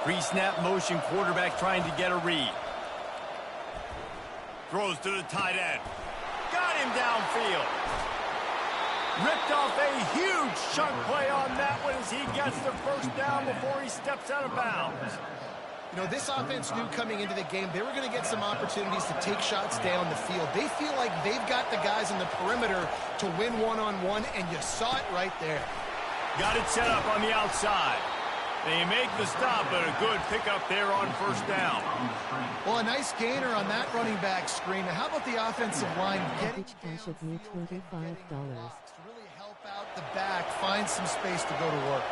Pre-snap motion quarterback trying to get a read. Throws to the tight end. Got him downfield. Ripped off a huge chunk play on that one as he gets the first down before he steps out of bounds. You know, this offense knew coming into the game they were going to get some opportunities to take shots down the field. They feel like they've got the guys in the perimeter to win one-on-one, and you saw it right there. Got it set up on the outside. They make the stop, but a good pickup there on first down. Well, a nice gainer on that running back screen. Now, how about the offensive line getting cash of me $25 to really help out the back, find some space to go to work.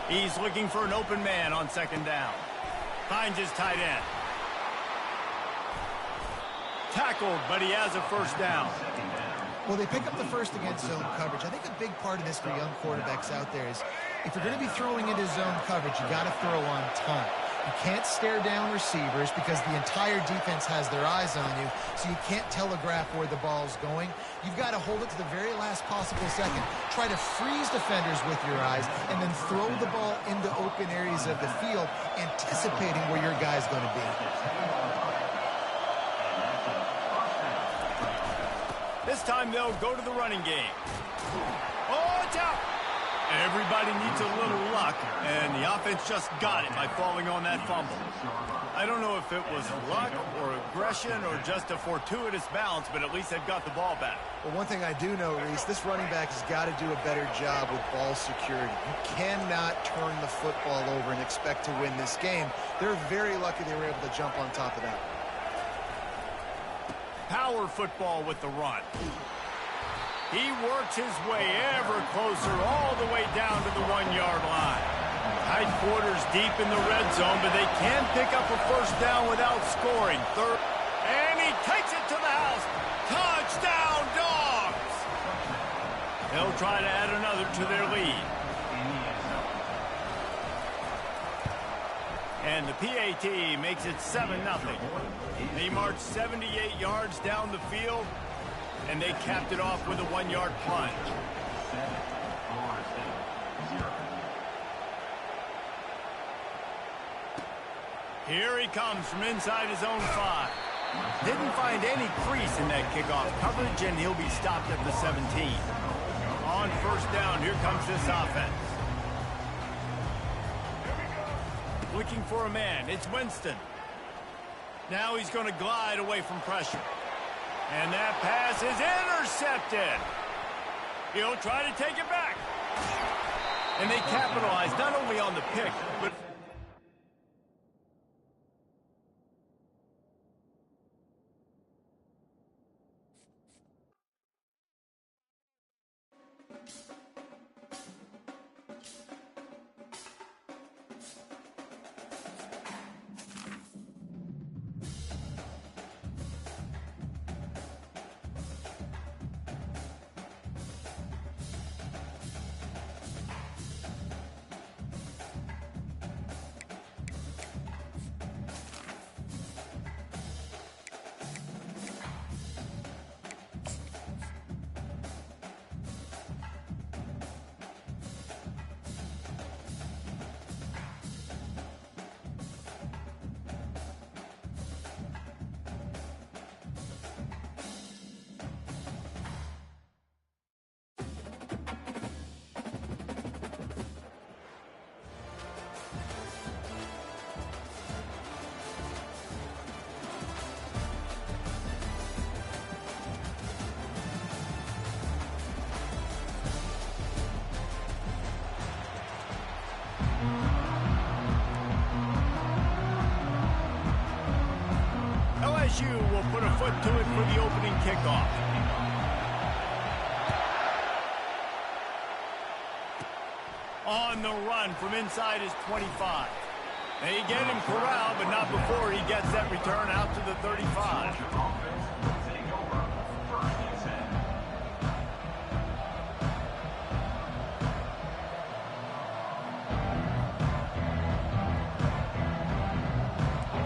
He's looking for an open man on second down. Finds his tight end. Tackled, but he has a first down. Well, they pick up the first against zone coverage. I think a big part of this for young quarterbacks out there is if you're going to be throwing into zone coverage, you got to throw on time. You can't stare down receivers because the entire defense has their eyes on you, so you can't telegraph where the ball's going. You've got to hold it to the very last possible second. Try to freeze defenders with your eyes and then throw the ball into open areas of the field, anticipating where your guy's going to be. This time they'll go to the running game. Oh, it's out! Everybody needs a little luck, and the offense just got it by falling on that fumble. I don't know if it was luck or aggression or just a fortuitous bounce, but at least they've got the ball back. Well, one thing I do know, Reese, this running back has got to do a better job with ball security. You cannot turn the football over and expect to win this game. They're very lucky they were able to jump on top of that. Power football with the run. He works his way ever closer all the way down to the 1-yard line. Tight quarters deep in the red zone, but they can pick up a first down without scoring. Third, and he takes it to the house. Touchdown, Dogs! They'll try to add another to their lead. And the PAT makes it 7-0. They march 78 yards down the field, and they capped it off with a 1-yard plunge. Here he comes from inside his own 5. Didn't find any crease in that kickoff coverage, and he'll be stopped at the 17. On first down, here comes this offense. Looking for a man. It's Winston. Now he's going to glide away from pressure. And that pass is intercepted. He'll try to take it back. And they capitalize not only on the pick, but... LSU will put a foot to it for the opening kickoff. On the run from inside his 25. They get him corralled, but not before he gets that return out to the 35.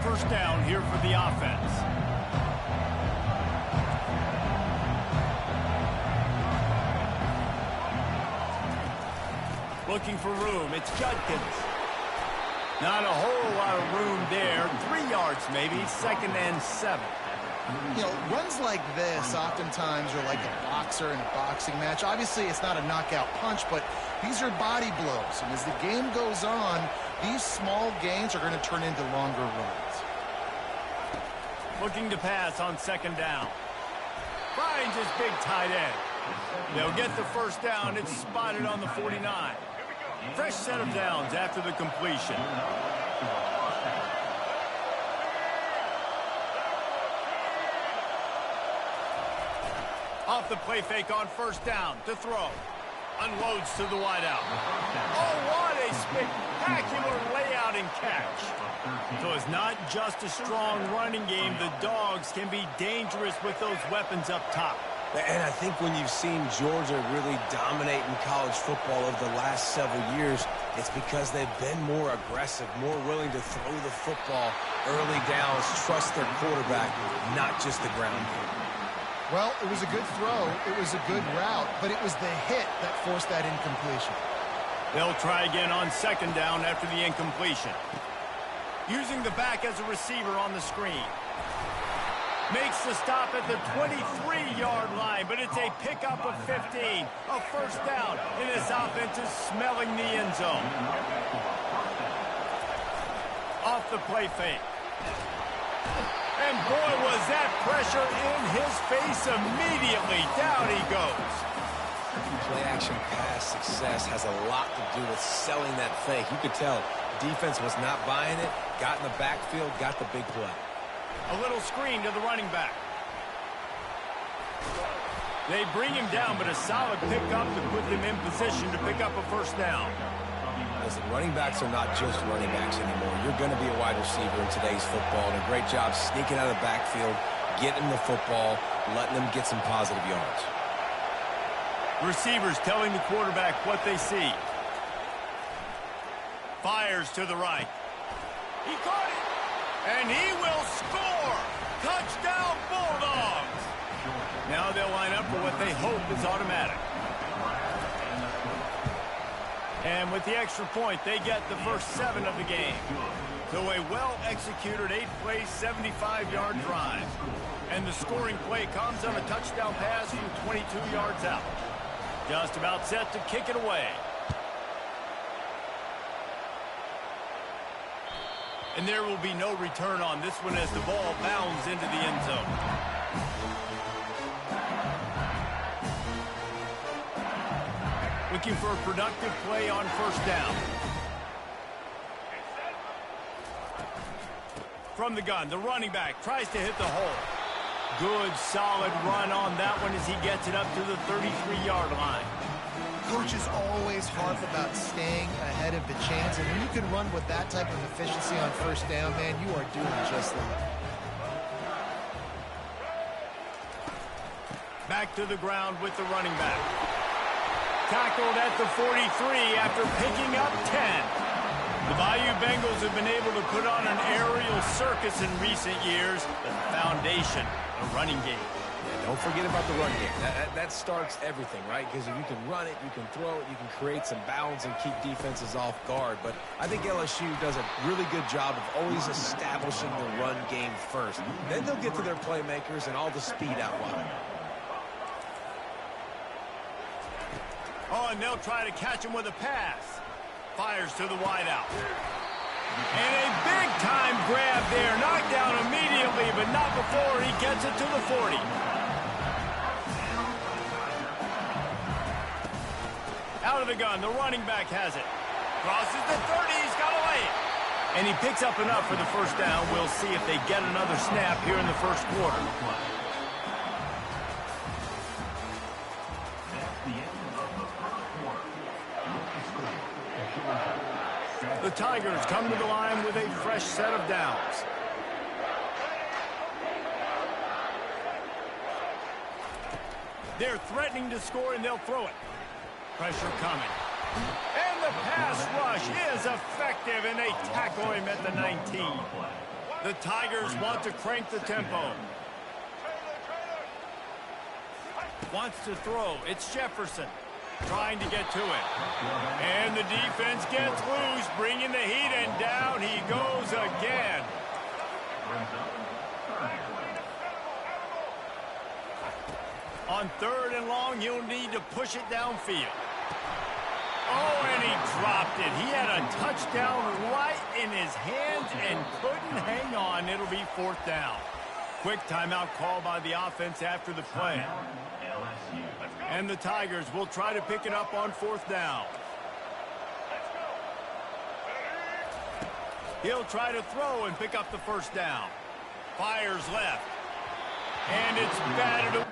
First down here for the offense. Looking for room. It's Judkins. Not a whole lot of room there. 3 yards maybe. 2nd and 7. You know, runs like this oftentimes are like a boxer in a boxing match. Obviously, it's not a knockout punch, but these are body blows. And as the game goes on, these small gains are going to turn into longer runs. Looking to pass on 2nd down. Finds his big tight end. They'll get the first down. It's spotted on the 49. Fresh set of downs after the completion. Off the play fake on 1st down to throw. Unloads to the wideout. Oh, what a spectacular layout and catch. So it's not just a strong running game. The Dogs can be dangerous with those weapons up top. And I think when you've seen Georgia really dominate in college football over the last several years, it's because they've been more aggressive, more willing to throw the football early downs, trust their quarterback, not just the ground game. Well, it was a good throw. It was a good route, but it was the hit that forced that incompletion. They'll try again on 2nd down after the incompletion. Using the back as a receiver on the screen. Makes the stop at the 23-yard line, but it's a pickup of 15. A 1st down, and this offense is smelling the end zone. Off the play fake. And boy, was that pressure in his face immediately. Down he goes. Play-action pass success has a lot to do with selling that fake. You could tell defense was not buying it, got in the backfield, got the big play. A little screen to the running back. They bring him down, but a solid pickup to put them in position to pick up a 1st down. Listen, running backs are not just running backs anymore. You're going to be a wide receiver in today's football, and a great job sneaking out of the backfield, getting the football, letting them get some positive yards. Receivers telling the quarterback what they see. Fires to the right. He caught it. And he will score! Touchdown, Bulldogs! Now they'll line up for what they hope is automatic. And with the extra point, they get the first 7 of the game. So a well-executed 8-play, 75-yard drive. And the scoring play comes on a touchdown pass from 22 yards out. Just about set to kick it away. And there will be no return on this one as the ball bounds into the end zone. Looking for a productive play on 1st down. From the gun, the running back tries to hit the hole. Good, solid run on that one as he gets it up to the 33-yard line. Coaches always harp about staying ahead of the chance, and when you can run with that type of efficiency on 1st down, man, you are doing just that. Back to the ground with the running back. Tackled at the 43 after picking up 10. The Bayou Bengals have been able to put on an aerial circus in recent years. The foundation, a running game. Don't forget about the run game. That starts everything, right? Because if you can run it, you can throw it, you can create some bounds and keep defenses off guard. But I think LSU does a really good job of always establishing the run game first. Then they'll get to their playmakers and all the speed out wide. Oh, and they'll try to catch him with a pass. Fires to the wideout. And a big-time grab there. Knocked down immediately, but not before he gets it to the 40. Out of the gun, the running back has it. Crosses the 30, he's got to lay it. And he picks up enough for the 1st down. We'll see if they get another snap here in the 1st quarter. The Tigers come to the line with a fresh set of downs. They're threatening to score, and they'll throw it. Pressure coming. And the pass rush is effective, and they tackle him at the 19. The Tigers want to crank the tempo. Wants to throw. It's Jefferson. trying to get to it. And the defense gets loose, bringing the heat, and down he goes again. On 3rd and long, he'll need to push it downfield. Oh, and he dropped it. He had a touchdown right in his hands and couldn't hang on. It'll be 4th down. Quick timeout call by the offense after the play. And the Tigers will try to pick it up on 4th down. He'll try to throw and pick up the 1st down. Fires left. And it's batted away.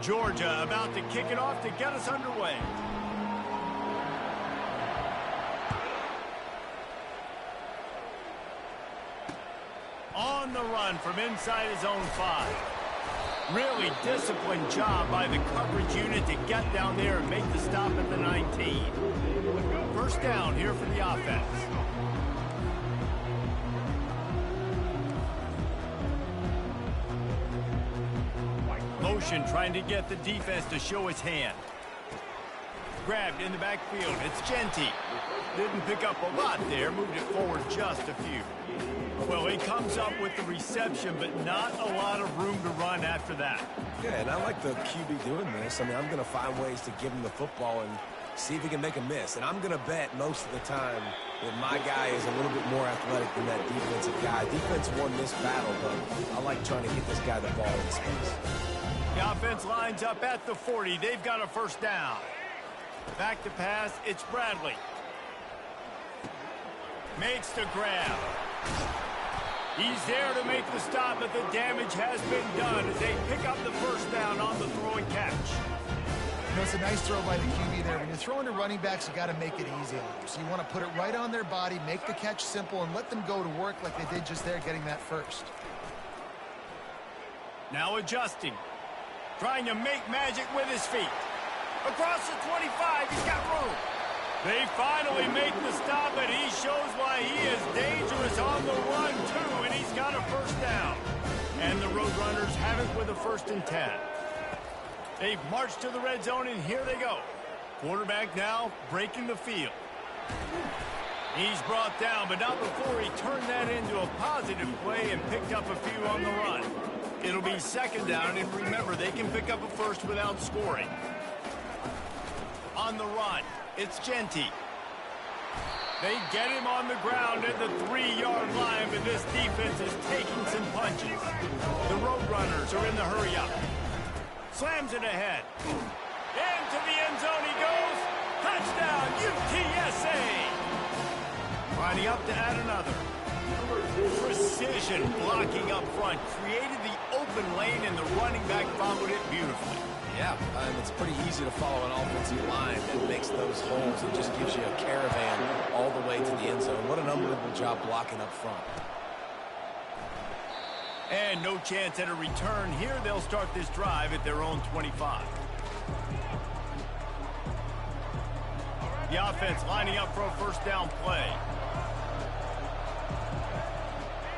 Georgia about to kick it off to get us underway. On the run from inside his own 5. Really disciplined job by the coverage unit to get down there and make the stop at the 19. 1st down here for the offense. Motion trying to get the defense to show his hand. Grabbed in the backfield. It's Genty. Didn't pick up a lot there. Moved it forward just a few. Well, he comes up with the reception, but not a lot of room to run after that. Yeah, and I like the QB doing this. I mean, I'm going to find ways to give him the football and see if he can make a miss. And I'm going to bet most of the time that my guy is a little bit more athletic than that defensive guy. Defense won this battle, but I like trying to get this guy the ball in space. The offense lines up at the 40. They've got a 1st down. Back to pass. It's Bradley. Makes the grab. He's there to make the stop, but the damage has been done as they pick up the 1st down on the throw and catch. You know, it's a nice throw by the QB there. When you're throwing to running backs, you got to make it easy on them. So you want to put it right on their body, make the catch simple, and let them go to work like they did just there, getting that 1st. Now adjusting. Trying to make magic with his feet. Across the 25, he's got room. They finally make the stop, but he shows why he is dangerous on the run, too, and he's got a 1st down. And the Roadrunners have it with a 1st and 10. They've marched to the red zone, and here they go. Quarterback now breaking the field. He's brought down, but not before he turned that into a positive play and picked up a few on the run. It'll be 2nd down, and remember, they can pick up a 1st without scoring. On the run, it's Genty. They get him on the ground at the 3-yard line, but this defense is taking some punches. The Roadrunners are in the hurry-up. Slams it ahead. Into the end zone he goes. Touchdown, UTSA! Lining up to add another. Precision blocking up front created the open lane, and the running back followed it beautifully. Yeah, and it's pretty easy to follow an offensive line that makes those holes and just gives you a caravan all the way to the end zone. What an unbelievable job blocking up front. And no chance at a return here. They'll start this drive at their own 25. The offense lining up for a first down play.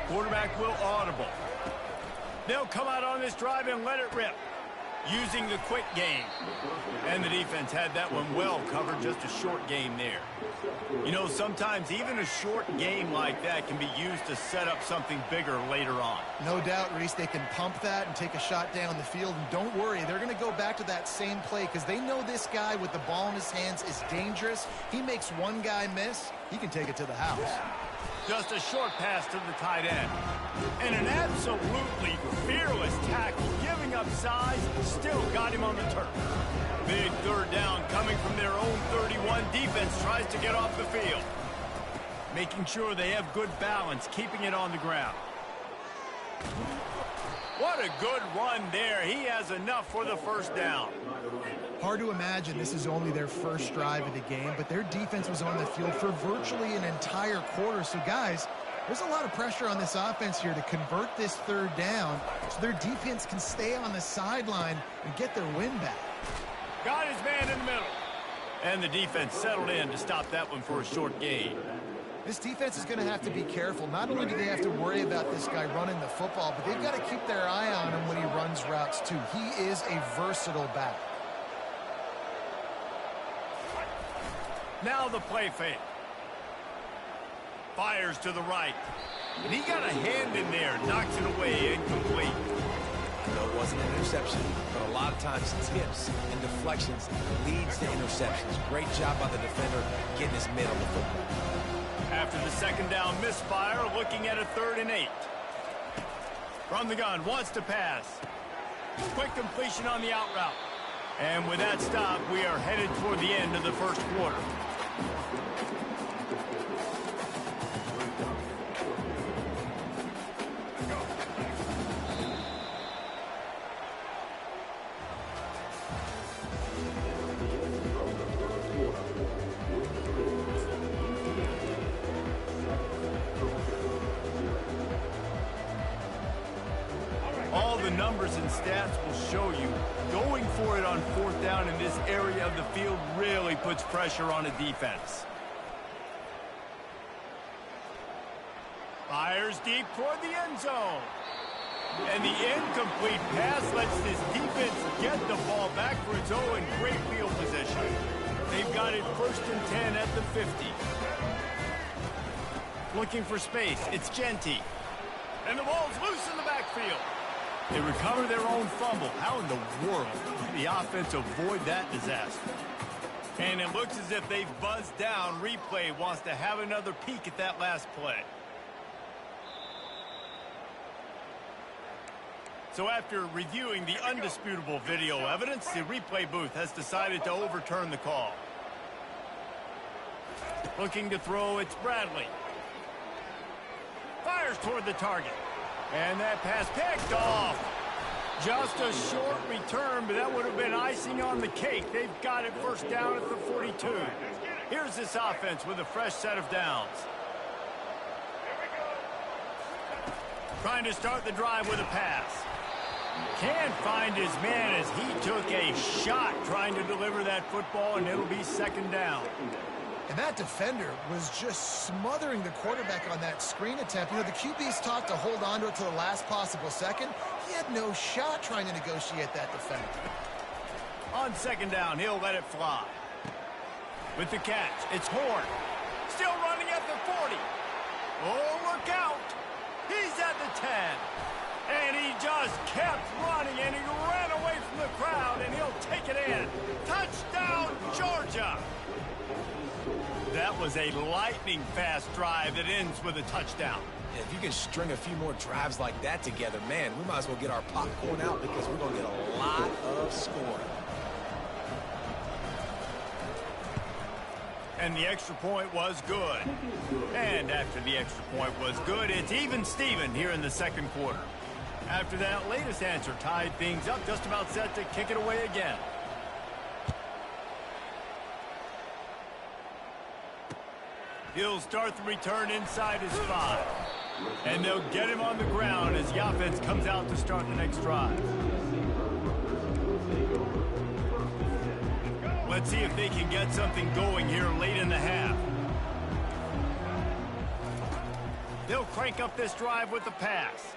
Quarterback will audible. They'll come out on this drive and let it rip, using the quick game. And the defense had that one well covered, just a short game there. You know, sometimes even a short game like that can be used to set up something bigger later on. No doubt, Reese, they can pump that and take a shot down the field. And don't worry, they're going to go back to that same play because they know this guy with the ball in his hands is dangerous. He makes one guy miss, he can take it to the house. Just a short pass to the tight end. And an absolutely fearless tackle, giving up size, still got him on the turf. Big third down coming from their own 31. Defense tries to get off the field. Making sure they have good balance, keeping it on the ground. What a good run there. He has enough for the first down. Hard to imagine this is only their first drive of the game, but their defense was on the field for virtually an entire quarter. So, guys, there's a lot of pressure on this offense here to convert this third down so their defense can stay on the sideline and get their win back. Got his man in the middle. And the defense settled in to stop that one for a short gain. This defense is going to have to be careful. Not only do they have to worry about this guy running the football, but they've got to keep their eye on him when he runs routes, too. He is a versatile back. Now the play fake. Fires to the right. And he got a hand in there. Knocks it away. Incomplete. No, it wasn't an interception, but a lot of times tips and deflections leads to interceptions. Great job by the defender getting his mid on the football. After the second down misfire, looking at a 3rd and 8. From the gun, wants to pass. Quick completion on the out route. And with that stop, we are headed toward the end of the first quarter. All the numbers and stats will show you going for it on 4th down in this area of the field really puts pressure on a defense. Fires deep toward the end zone. And the incomplete pass lets this defense get the ball back for its own in great field position. They've got it 1st and 10 at the 50. Looking for space. It's Genty. And the ball's loose in the backfield. They recover their own fumble. How in the world did the offense avoid that disaster? And it looks as if they've buzzed down. Replay wants to have another peek at that last play. So after reviewing the undisputable video evidence, the replay booth has decided to overturn the call. Looking to throw, it's Bradley. Fires toward the target. And that pass picked off. Just a short return, but that would have been icing on the cake. They've got it 1st down at the 42. Here's this offense with a fresh set of downs. Trying to start the drive with a pass. Can't find his man as he took a shot trying to deliver that football, and it'll be 2nd down. And that defender was just smothering the quarterback on that screen attempt. You know, the QB's taught to hold on to it to the last possible second. He had no shot trying to negotiate that defender. On 2nd down, he'll let it fly. With the catch, it's Horn. Still running at the 40. Oh, look out. He's at the 10. And he just kept running, and he ran away from the crowd, and he'll take it in. Touchdown, Georgia. That was a lightning-fast drive that ends with a touchdown. Yeah, if you can string a few more drives like that together, man, we might as well get our popcorn out because we're going to get a lot of scoring. And the extra point was good. And after the extra point was good, it's even Steven here in the 2nd quarter. After that latest answer tied things up, just about set to kick it away again. He'll start the return inside his 5. And they'll get him on the ground as the offense comes out to start the next drive. Let's see if they can get something going here late in the half. They'll crank up this drive with the pass.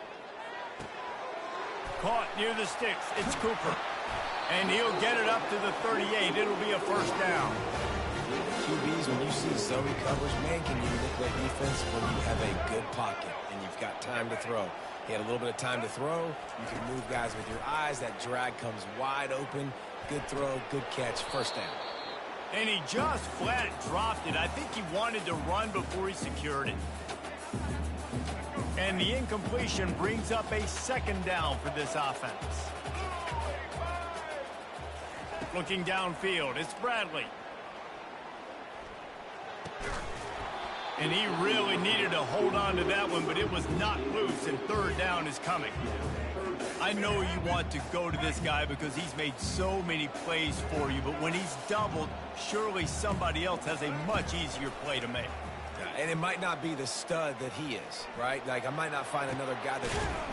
Caught near the sticks. It's Cooper. And he'll get it up to the 38. It'll be a first down. QBs, when you see Zoe coverage, man, can you manipulate defense when you have a good pocket and you've got time to throw. He had a little bit of time to throw. You can move guys with your eyes. That drag comes wide open. Good throw, good catch, first down. And he just flat dropped it. I think he wanted to run before he secured it. And the incompletion brings up a second down for this offense. Looking downfield, it's Bradley. And he really needed to hold on to that one, but it was not loose, and third down is coming. I know you want to go to this guy because he's made so many plays for you, but when he's doubled, surely somebody else has a much easier play to make. And it might not be the stud that he is, right? Like, I might not find another guy that...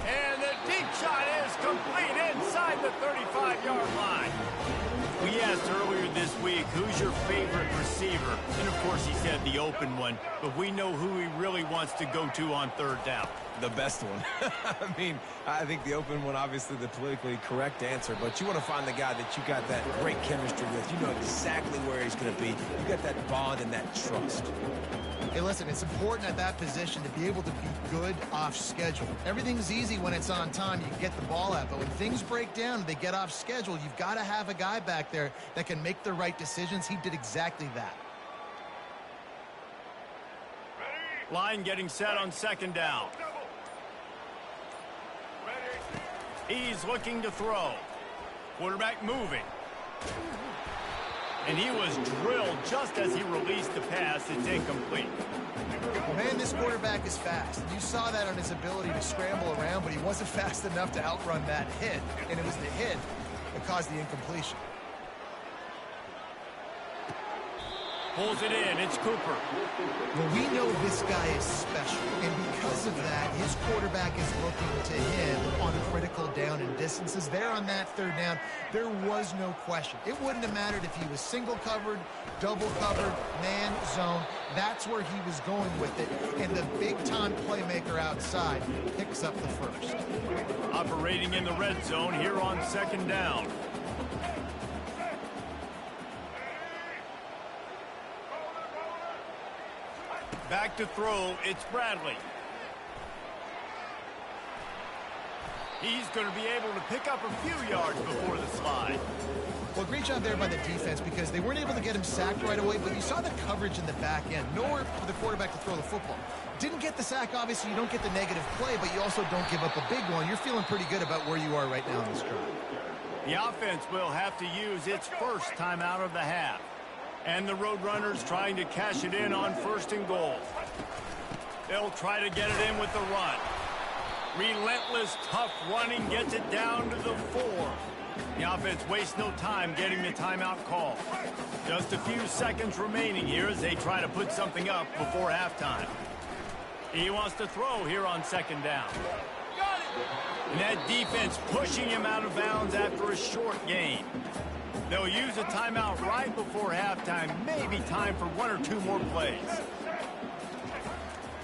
And the deep shot is complete inside the 35-yard line. We asked earlier this week, who's your favorite receiver? And, of course, he said the open one, but we know who he really wants to go to on third down. The best one. I mean, I think the open one, obviously the politically correct answer, but you want to find the guy that you got that great chemistry with. You know exactly where he's going to be. You got that bond and that trust. Hey, listen, it's important at that position to be able to be good off schedule. Everything's easy when it's on time. You can get the ball out, but when things break down, they get off schedule. You've got to have a guy back there that can make the right decisions. He did exactly that. Line getting set on second down. He's looking to throw. Quarterback moving. And he was drilled just as he released the pass. It's incomplete. Well, man, this quarterback is fast. You saw that on his ability to scramble around, but he wasn't fast enough to outrun that hit. And it was the hit that caused the incompletion. Pulls it in. It's Cooper. Well, we know this guy is special, and because of that, his quarterback is looking to him on critical down and distances. There on that third down, there was no question. It wouldn't have mattered if he was single covered, double covered, man, zone. That's where he was going with it, and the big-time playmaker outside picks up the first. Operating in the red zone here on second down. Back to throw, it's Bradley. He's going to be able to pick up a few yards before the slide. Well, great job there by the defense because they weren't able to get him sacked right away, but you saw the coverage in the back end. Nowhere for the quarterback to throw the football. Didn't get the sack, obviously you don't get the negative play, but you also don't give up a big one. You're feeling pretty good about where you are right now in this drive. The offense will have to use its first timeout of the half. And the Roadrunners trying to cash it in on first and goal. They'll try to get it in with the run. Relentless, tough running gets it down to the 4. The offense wastes no time getting the timeout call. Just a few seconds remaining here as they try to put something up before halftime. He wants to throw here on second down. And that defense pushing him out of bounds after a short gain. They'll use a timeout right before halftime. Maybe time for one or two more plays.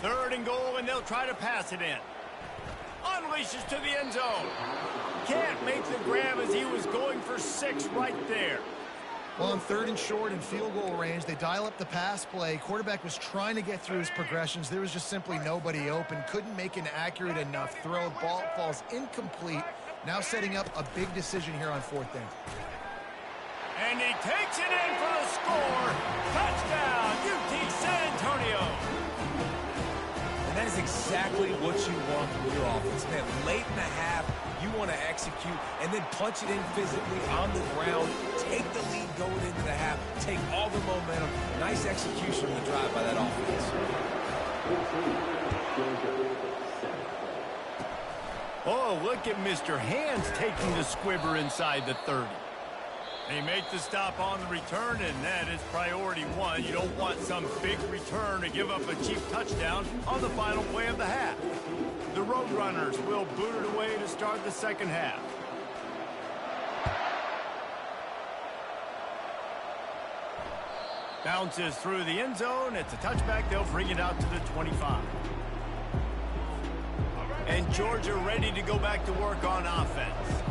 Third and goal, and they'll try to pass it in. Unleashes to the end zone. Can't make the grab as he was going for 6 right there. Well, on third and short and field goal range, they dial up the pass play. Quarterback was trying to get through his progressions. There was just simply nobody open. Couldn't make an accurate enough throw. Ball falls incomplete. Now setting up a big decision here on fourth down. And he takes it in for the score. Touchdown, UT San Antonio. And that is exactly what you want from your offense, man. Late in the half, you want to execute and then punch it in physically on the ground. Take the lead going into the half. Take all the momentum. Nice execution on the drive by that offense. Oh, look at Mr. Hands taking the squibber inside the 30. They make the stop on the return, and that is priority one. You don't want some big return to give up a cheap touchdown on the final play of the half. The Roadrunners will boot it away to start the second half. Bounces through the end zone. It's a touchback. They'll bring it out to the 25. And Georgia ready to go back to work on offense.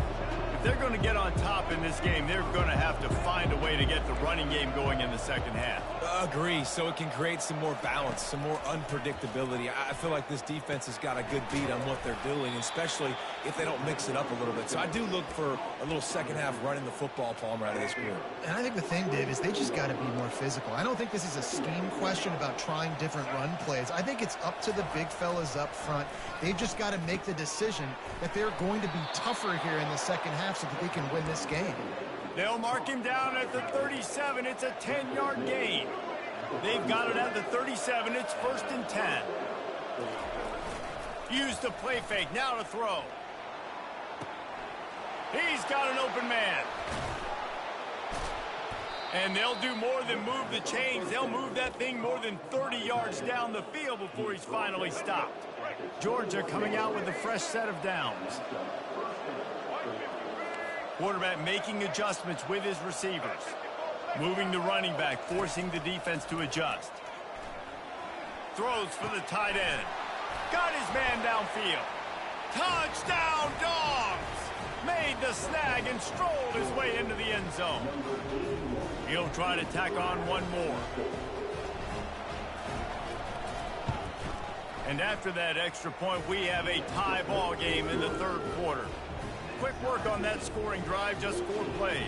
If they're going to get on top in this game, they're going to have to find a way to get the running game going in the second half. Agree, so it can create some more balance, some more unpredictability. I feel like this defense has got a good beat on what they're doing, especially if they don't mix it up a little bit. So I do look for a little second half running the football, Palmer, out of this group. And I think the thing, Dave, is they just got to be more physical. I don't think this is a scheme question about trying different run plays. I think it's up to the big fellas up front. They've just got to make the decision that they're going to be tougher here in the second half so that they can win this game. They'll mark him down at the 37. It's a 10-yard gain. They've got it at the 37. It's 1st and 10. Use the play fake. Now to throw. He's got an open man. And they'll do more than move the chains. They'll move that thing more than 30 yards down the field before he's finally stopped. Georgia coming out with a fresh set of downs. Quarterback making adjustments with his receivers. Moving the running back, forcing the defense to adjust. Throws for the tight end. Got his man downfield. Touchdown, Dogs! Made the snag and strolled his way into the end zone. He'll try to tack on one more. And after that extra point, we have a tie ball game in the third quarter. Quick work on that scoring drive, just 4 plays.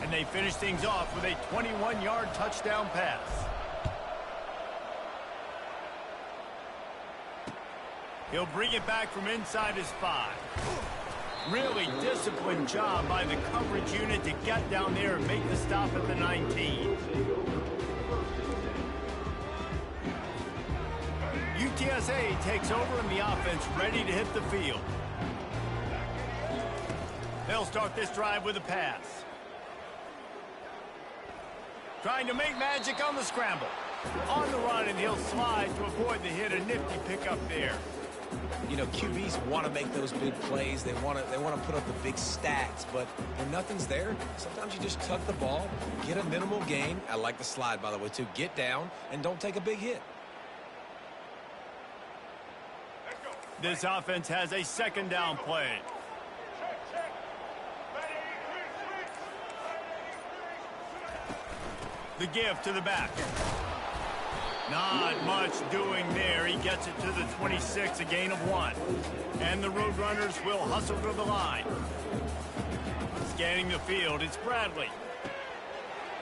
And they finish things off with a 21-yard touchdown pass. He'll bring it back from inside his 5. Really disciplined job by the coverage unit to get down there and make the stop at the 19. UTSA takes over and the offense ready to hit the field. They'll start this drive with a pass. Trying to make magic on the scramble. On the run, and he'll slide to avoid the hit. A nifty pickup there. You know, QBs want to make those big plays. They want to put up the big stats, but when nothing's there, sometimes you just tuck the ball, get a minimal gain. I like the slide, by the way, too. Get down and don't take a big hit. This offense has a second down play. The give to the back. Not much doing there. He gets it to the 26, a gain of 1. And the Roadrunners will hustle to the line. Scanning the field, it's Bradley.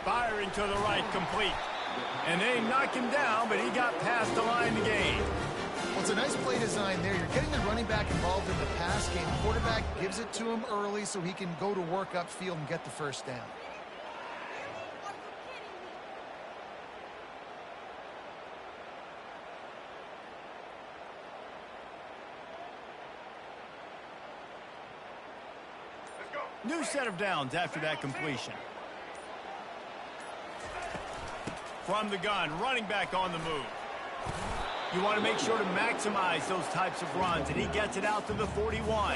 Firing to the right, complete. And they knock him down, but he got past the line to gain. Well, it's a nice play design there. You're getting the running back involved in the pass game. Quarterback gives it to him early so he can go to work upfield and get the first down. New set of downs after that completion. From the gun, running back on the move. You want to make sure to maximize those types of runs, and he gets it out to the 41.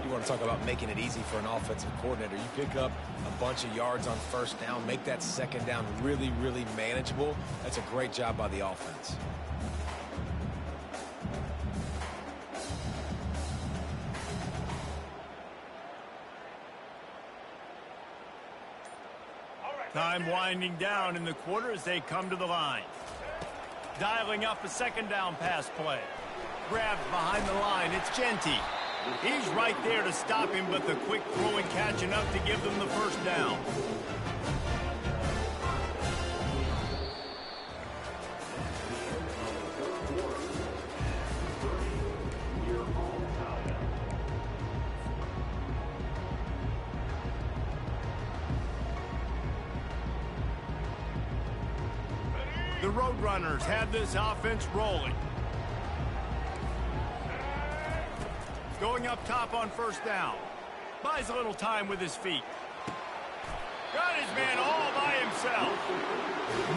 You want to talk about making it easy for an offensive coordinator. You pick up a bunch of yards on first down, make that second down really, really manageable. That's a great job by the offense. Time winding down in the quarter as they come to the line. Dialing up a second down pass play. Grabbed behind the line. It's Genty. He's right there to stop him, but the quick throw and catch enough to give them the first down. The Roadrunners have this offense rolling. Going up top on first down. Buys a little time with his feet. Got his man all by himself.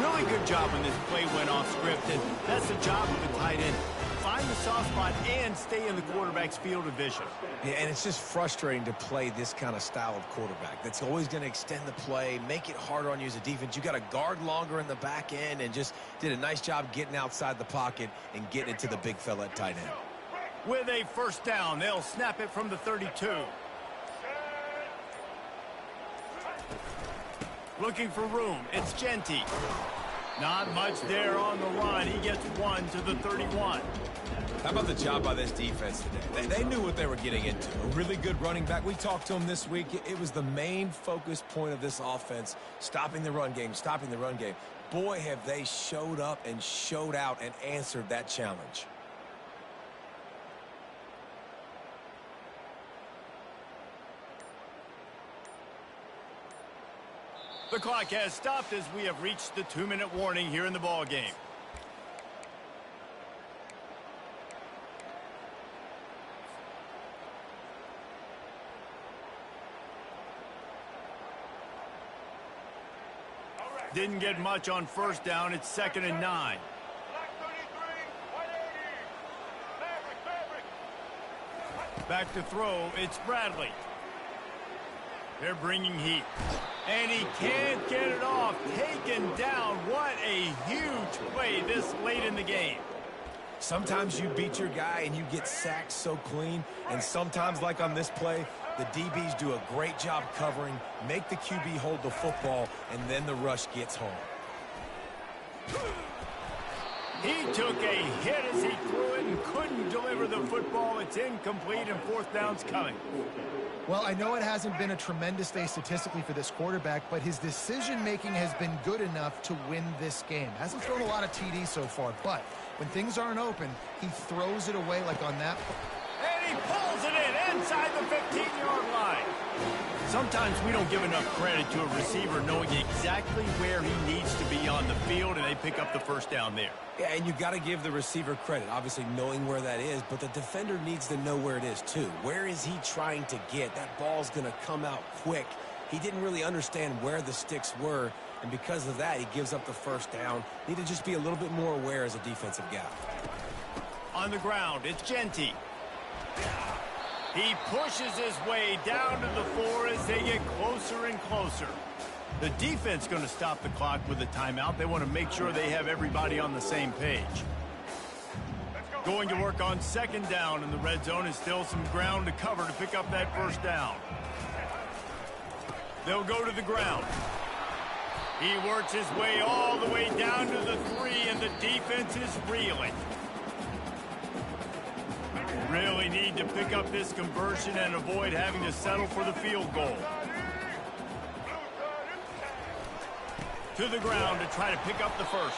Really good job when this play went off script, and that's the job of a tight end. Find the soft spot and stay in the quarterback's field of vision. Yeah, and it's just frustrating to play this kind of style of quarterback. That's always going to extend the play, make it harder on you as a defense. You got to guard longer in the back end, and just did a nice job getting outside the pocket and getting it to the big fella at tight end. With a first down, they'll snap it from the 32. Looking for room. It's Genty. Not much there on the run. He gets one to the 31. How about the job by this defense today? They knew what they were getting into. A really good running back. We talked to him this week. It was the main focus point of this offense, stopping the run game, stopping the run game. Boy, have they showed up and showed out and answered that challenge. The clock has stopped as we have reached the 2-minute warning here in the ball game. Didn't get much on first down. It's 2nd and 9. Back to throw. It's Bradley. They're bringing heat. And he can't get it off. Taken down. What a huge play this late in the game. Sometimes you beat your guy and you get sacked so clean. And sometimes, like on this play, the DBs do a great job covering, make the QB hold the football, and then the rush gets home. He took a hit as he threw it and couldn't deliver the football. It's incomplete and 4th down's coming. Well, I know it hasn't been a tremendous day statistically for this quarterback, but his decision-making has been good enough to win this game. Hasn't thrown a lot of TDs so far, but when things aren't open, he throws it away like on that. And he pulls it in inside the 15-yard line. Sometimes we don't give enough credit to a receiver knowing exactly where he needs to be on the field, and they pick up the first down there. Yeah, and you got to give the receiver credit, obviously knowing where that is, but the defender needs to know where it is too. Where is he trying to get? That ball's going to come out quick. He didn't really understand where the sticks were, and because of that, he gives up the first down. Need to just be a little bit more aware as a defensive guy. On the ground, it's Genty. He pushes his way down to the 4 as they get closer and closer. The defense going to stop the clock with a timeout. They want to make sure they have everybody on the same page. Going to work on 2nd down, and the red zone is still some ground to cover to pick up that first down. They'll go to the ground. He works his way all the way down to the 3, and the defense is reeling. Really need to pick up this conversion and avoid having to settle for the field goal. To the ground to try to pick up the first.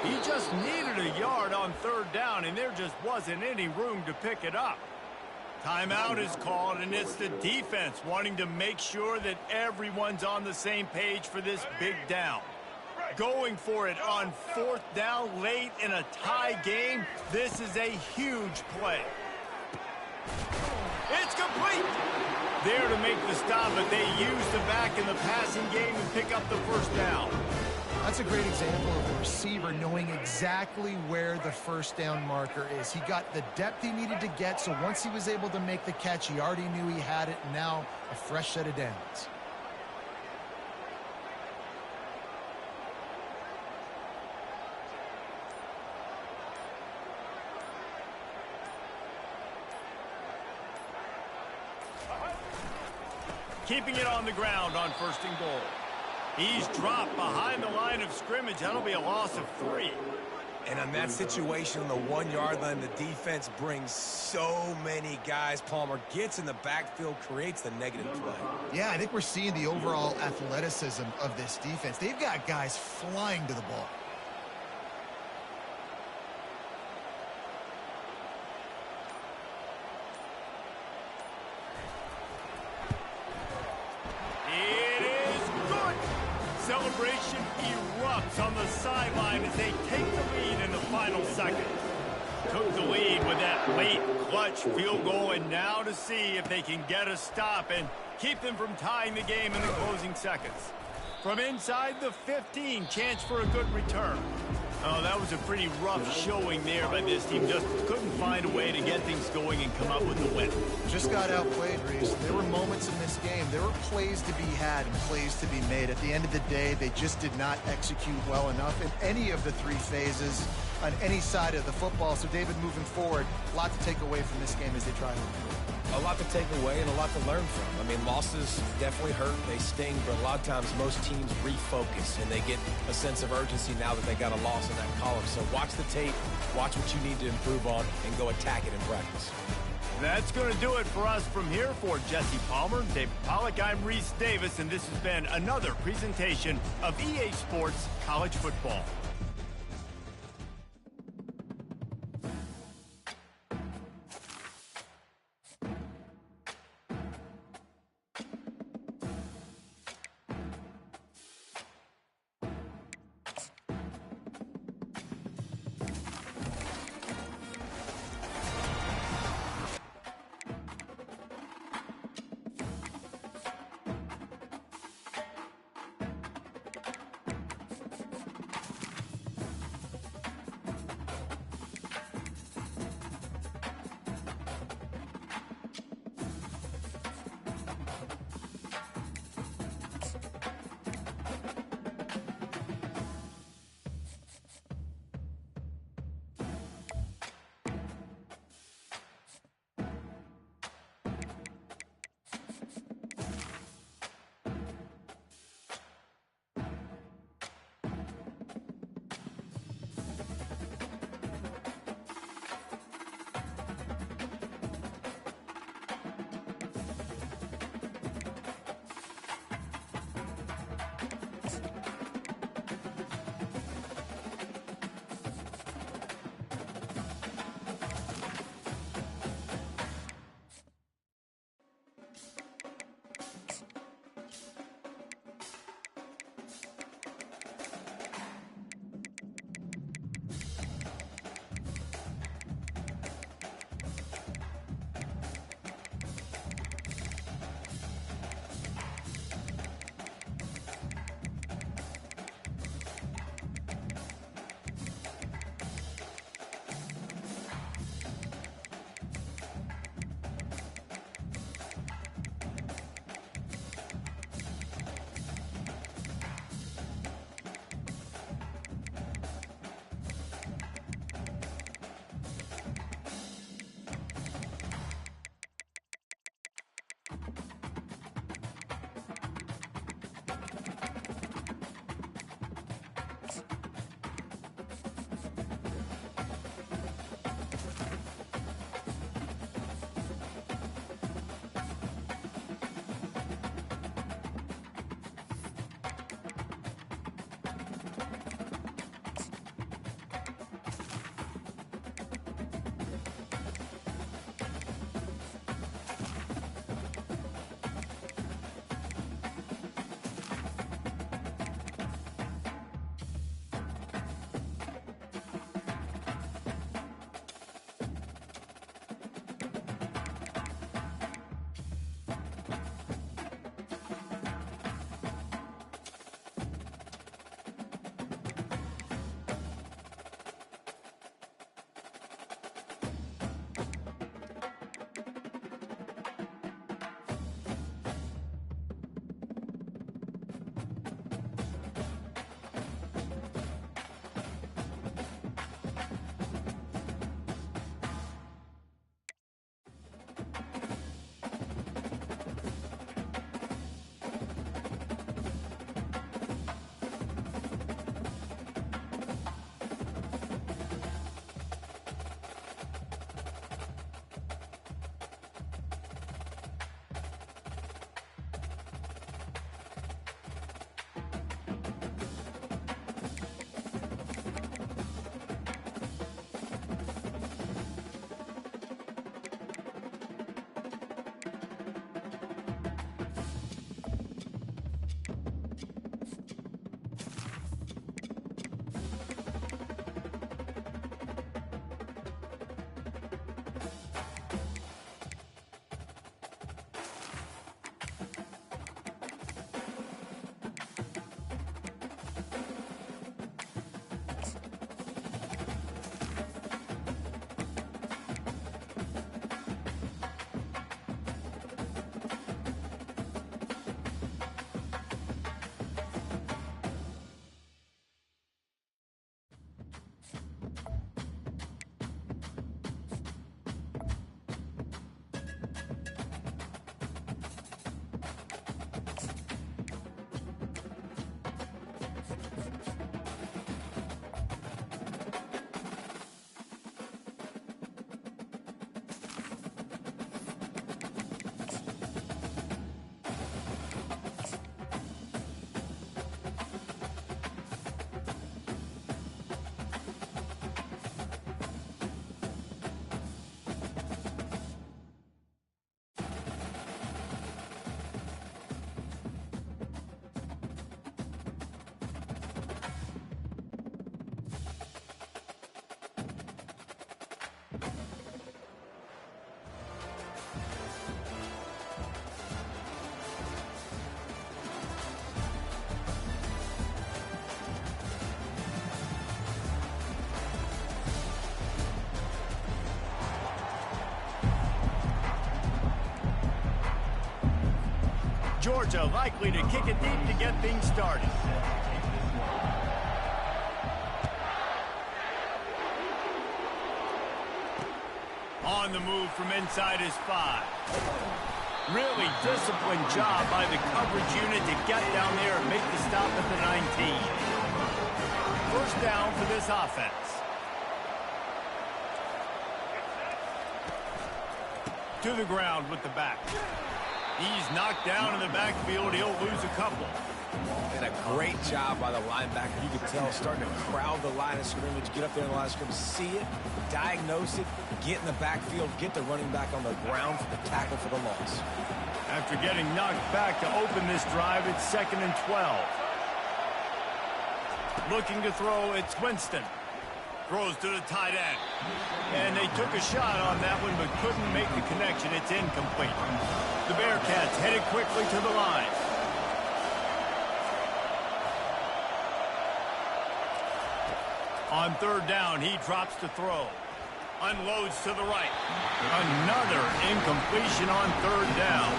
He just needed a yard on 3rd down, and there just wasn't any room to pick it up. Timeout is called, and it's the defense wanting to make sure that everyone's on the same page for this big down. Going for it on 4th down late in a tie game. This is a huge play. It's complete. There to make the stop, but they use the back in the passing game and pick up the first down. That's a great example of a receiver knowing exactly where the first down marker is. He got the depth he needed to get, so once he was able to make the catch, he already knew he had it, and now a fresh set of downs. Keeping it on the ground on 1st and goal. He's dropped behind the line of scrimmage. That'll be a loss of 3. And on that situation on the 1-yard line, the defense brings so many guys. Palmer gets in the backfield, creates the negative play. Yeah, I think we're seeing the overall athleticism of this defense. They've got guys flying to the ball. Celebration erupts on the sideline as they take the lead in the final second. Took the lead with that late clutch field goal, and now to see if they can get a stop and keep them from tying the game in the closing seconds. From inside the 15, chance for a good return. Oh, that was a pretty rough showing there by this team. Just couldn't find a way to get things going and come up with the win. Just got outplayed, Reese. There were moments in this game. There were plays to be had and plays to be made. At the end of the day, they just did not execute well enough in any of the three phases on any side of the football. So, David, moving forward, a lot to take away from this game as they try to improve. A lot to take away and a lot to learn from. I mean, losses definitely hurt. They sting, but a lot of times most teams refocus and they get a sense of urgency now that they got a loss in that column. So watch the tape, watch what you need to improve on, and go attack it in practice. That's going to do it for us from here. For Jesse Palmer, David Pollack, I'm Reese Davis, and this has been another presentation of EA Sports College Football. Georgia likely to kick it deep to get things started. On the move from inside his 5. Really disciplined job by the coverage unit to get down there and make the stop at the 19. First down for this offense. To the ground with the back. He's knocked down in the backfield. He'll lose a couple. And a great job by the linebacker. You can tell starting to crowd the line of scrimmage, get up there in the line of scrimmage, see it, diagnose it, get in the backfield, get the running back on the ground for the tackle for the loss. After getting knocked back to open this drive, it's 2nd and 12. Looking to throw, it's Winston. Throws to the tight end. And they took a shot on that one, but couldn't make the connection. It's incomplete. The Bearcats headed quickly to the line. On 3rd down, he drops to throw. Unloads to the right. Another incompletion on 3rd down.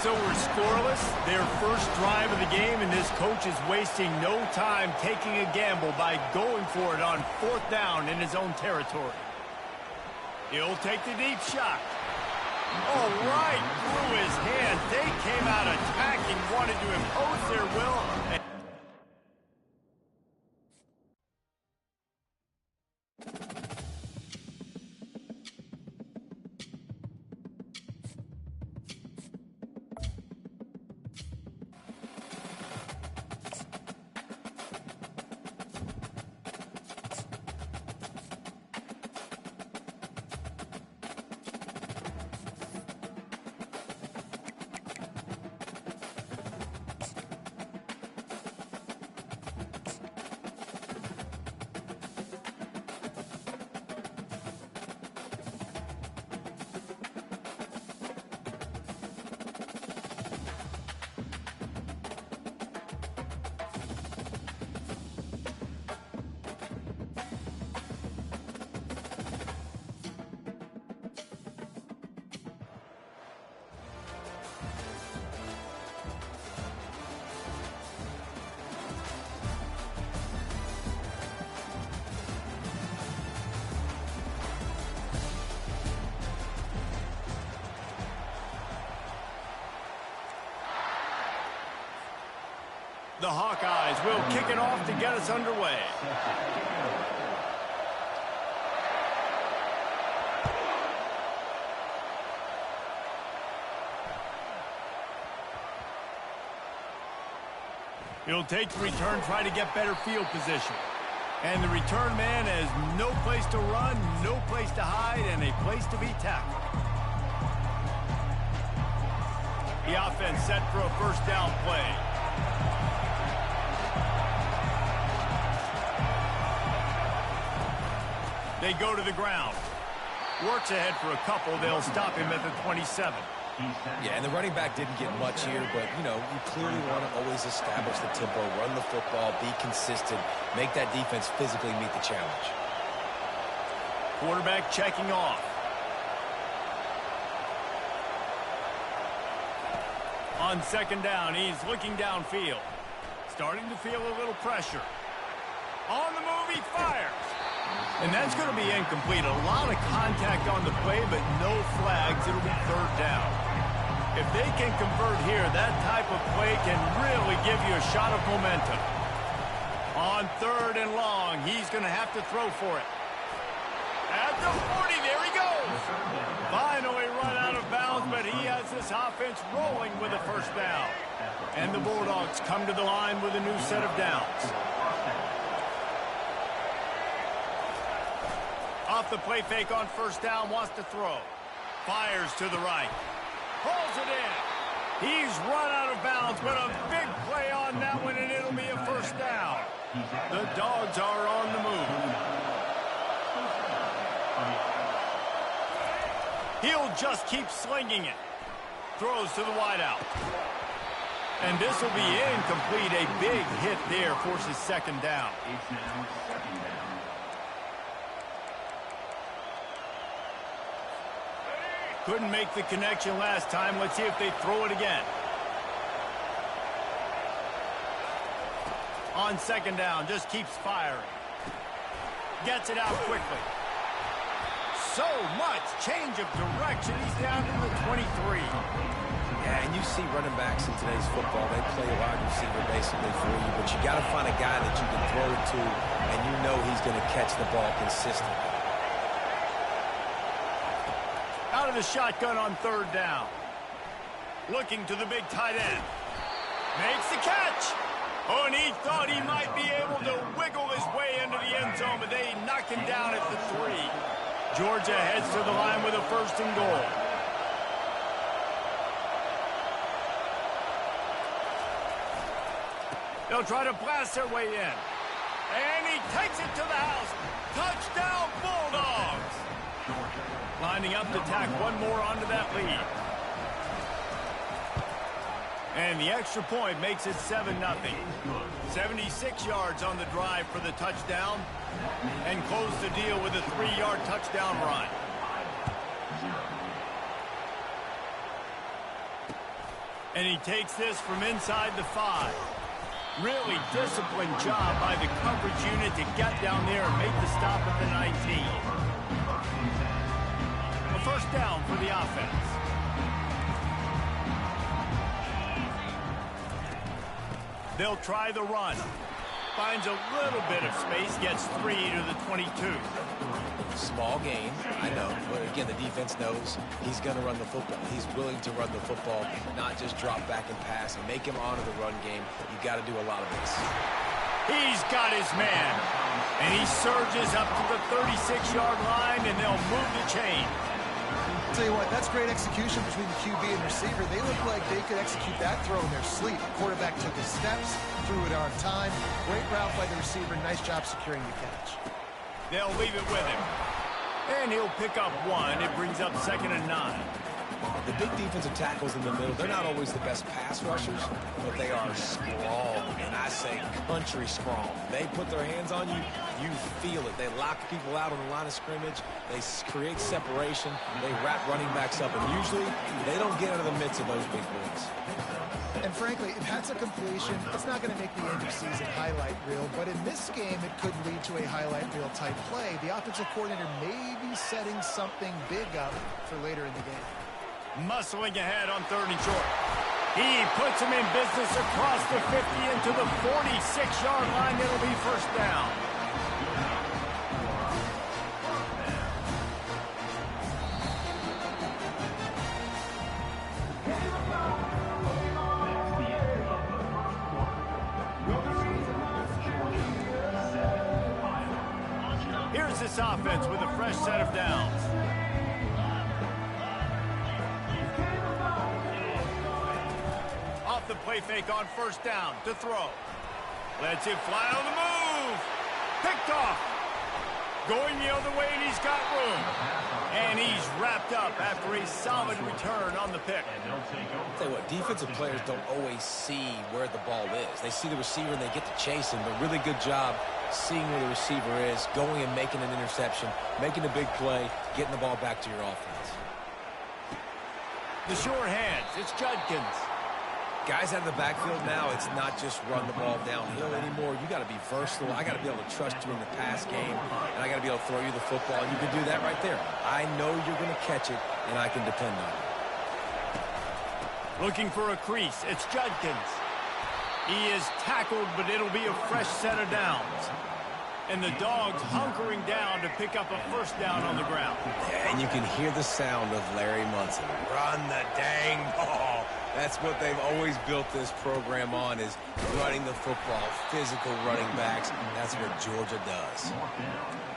So we're scoreless, their first drive of the game, and this coach is wasting no time taking a gamble by going for it on 4th down in his own territory. He'll take the deep shot. Oh, right through his hand. They came out attacking, wanted to impose their will. The Hawkeyes will kick it off to get us underway. He'll take the return, try to get better field position. And the return man has no place to run, no place to hide, and a place to be tackled. The offense set for a 1st down play. They go to the ground. Works ahead for a couple. They'll stop him at the 27. Yeah, and the running back didn't get much here, but, you know, you clearly want to always establish the tempo, run the football, be consistent, make that defense physically meet the challenge. Quarterback checking off. On 2nd down, he's looking downfield. Starting to feel a little pressure. On the move, he fires. And that's going to be incomplete. A lot of contact on the play, but no flags. It'll be 3rd down. If they can convert here, that type of play can really give you a shot of momentum. On 3rd and long, he's going to have to throw for it. At the 40, there he goes. Finally run out of bounds, but he has this offense rolling with a 1st down. And the Bulldogs come to the line with a new set of downs. Off the play fake on 1st down, wants to throw. Fires to the right. Pulls it in. He's run out of bounds, but a big play on that one, and it'll be a 1st down. The Dogs are on the move. He'll just keep slinging it. Throws to the wideout. And this will be incomplete. A big hit there forces 2nd down. It's now 2nd down. Couldn't make the connection last time. Let's see if they throw it again. On second down, just keeps firing. Gets it out quickly. So much change of direction. He's down to the 23. Yeah, and you see running backs in today's football, they play a wide receiver basically for you, but you got to find a guy that you can throw it to, and you know he's going to catch the ball consistently. Out of the shotgun on third down. Looking to the big tight end. Makes the catch. Oh, and he thought he might be able to wiggle his way into the end zone, but they knock him down at the 3. Georgia heads to the line with a 1st and goal. They'll try to blast their way in. And he takes it to the house. Touchdown, Bulldogs. Lining up to tack one more onto that lead. And the extra point makes it 7-0. 76 yards on the drive for the touchdown. And close the deal with a 3-yard touchdown run. And he takes this from inside the 5. Really disciplined job by the coverage unit to get down there and make the stop at the 19. A 1st down for the offense. They'll try the run. Finds a little bit of space, gets 3 to the 22. Small gain, I know, but again, the defense knows he's going to run the football. He's willing to run the football, not just drop back and pass and make him honor the run game. You got to do a lot of this. He's got his man, and he surges up to the 36-yard line, and they'll move the chain. I'll tell you what, that's great execution between the QB and receiver. They look like they could execute that throw in their sleep. Quarterback took his steps, threw it on time. Great route by the receiver. Nice job securing the catch. They'll leave it with him. And he'll pick up 1. It brings up 2nd and 9. The big defensive tackles in the middle, they're not always the best pass rushers, but they are strong, and I say country strong. They put their hands on you, you feel it. They lock people out on the line of scrimmage. They create separation. They wrap running backs up, and usually they don't get out of the midst of those big boys. And frankly, if that's a completion, it's not going to make the end of season highlight reel. But in this game, it could lead to a highlight reel type play. The offensive coordinator may be setting something big up for later in the game. Muscling ahead on 3rd and short. He puts him in business across the 50 into the 46-yard line. It'll be 1st down. Here's this offense with a fresh set of downs. Off the play fake on 1st down to throw. Lets it fly on the move. Picked off. Going the other way, and he's got room. And he's wrapped up after a solid return on the pick. I'll tell you what, defensive players don't always see where the ball is. They see the receiver and they get to chase him, but really good job seeing where the receiver is, going and making an interception, making a big play, getting the ball back to your offense. The short hands, it's Judkins. Guys out of the backfield now, it's not just run the ball downhill anymore. You got to be versatile. I got to be able to trust you in the pass game, and I got to be able to throw you the football. And you can do that right there. I know you're going to catch it, and I can depend on it. Looking for a crease, it's Judkins. He is tackled, but it'll be a fresh set of downs. And the Dogs hunkering down to pick up a 1st down on the ground. Yeah, and you can hear the sound of Larry Munson. Run the dang ball. That's what they've always built this program on, is running the football, physical running backs. That's what Georgia does.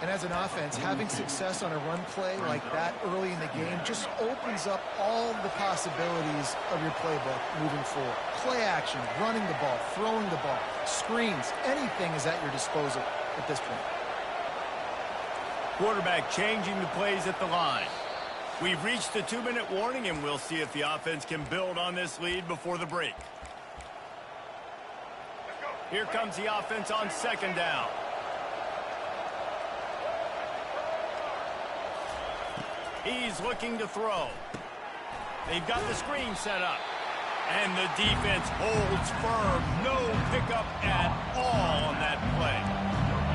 And as an offense, having success on a run play like that early in the game just opens up all the possibilities of your playbook moving forward. Play action, running the ball, throwing the ball, screens, anything is at your disposal at this point. Quarterback changing the plays at the line. We've reached the 2-minute warning, and we'll see if the offense can build on this lead before the break. Here comes the offense on 2nd down. He's looking to throw. They've got the screen set up. And the defense holds firm. No pickup at all on that play.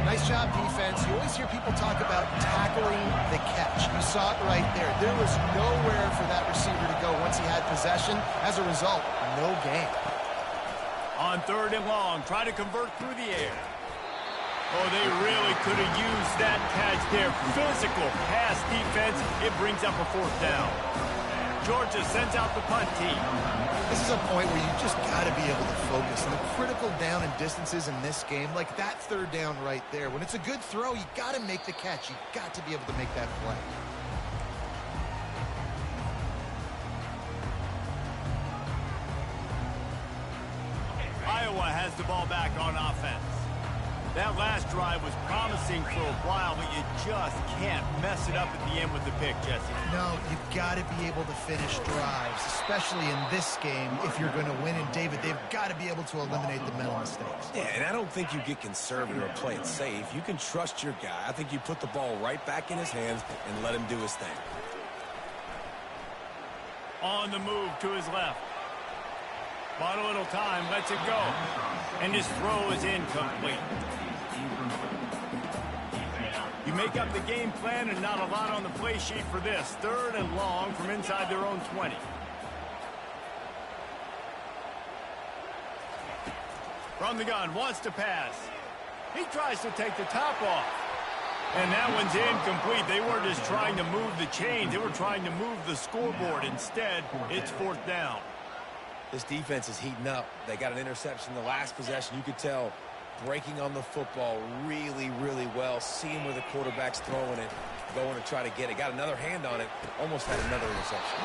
Nice job, defense. You always hear people talk about tackling the catch. You saw it right there. There was nowhere for that receiver to go once he had possession. As a result, no gain. On 3rd and long, try to convert through the air. Oh, they really could have used that catch there. Physical pass defense. It brings up a 4th down. Georgia sends out the punt team. This is a point where you just got to be able to focus. And the critical down and distances in this game, like that 3rd down right there, when it's a good throw, you got to make the catch. You got to be able to make that play. Iowa has the ball back on offense. That last drive was promising for a while, but you just can't mess it up at the end with the pick, Jesse. No, you've got to be able to finish drives, especially in this game. If you're going to win, and David, they've got to be able to eliminate the mental mistakes. Yeah, and I don't think you get conservative or play it safe. You can trust your guy. I think you put the ball right back in his hands and let him do his thing. On the move to his left. Bought a little time, lets it go. And his throw is incomplete. You make up the game plan and not a lot on the play sheet for this. 3rd and long from inside their own 20. From the gun, wants to pass. He tries to take the top off. And that one's incomplete. They weren't just trying to move the chains. They were trying to move the scoreboard. Instead, it's 4th down. This defense is heating up. They got an interception the last possession. You could tell breaking on the football really, really well. Seeing where the quarterback's throwing it, going to try to get it. Got another hand on it. Almost had another interception.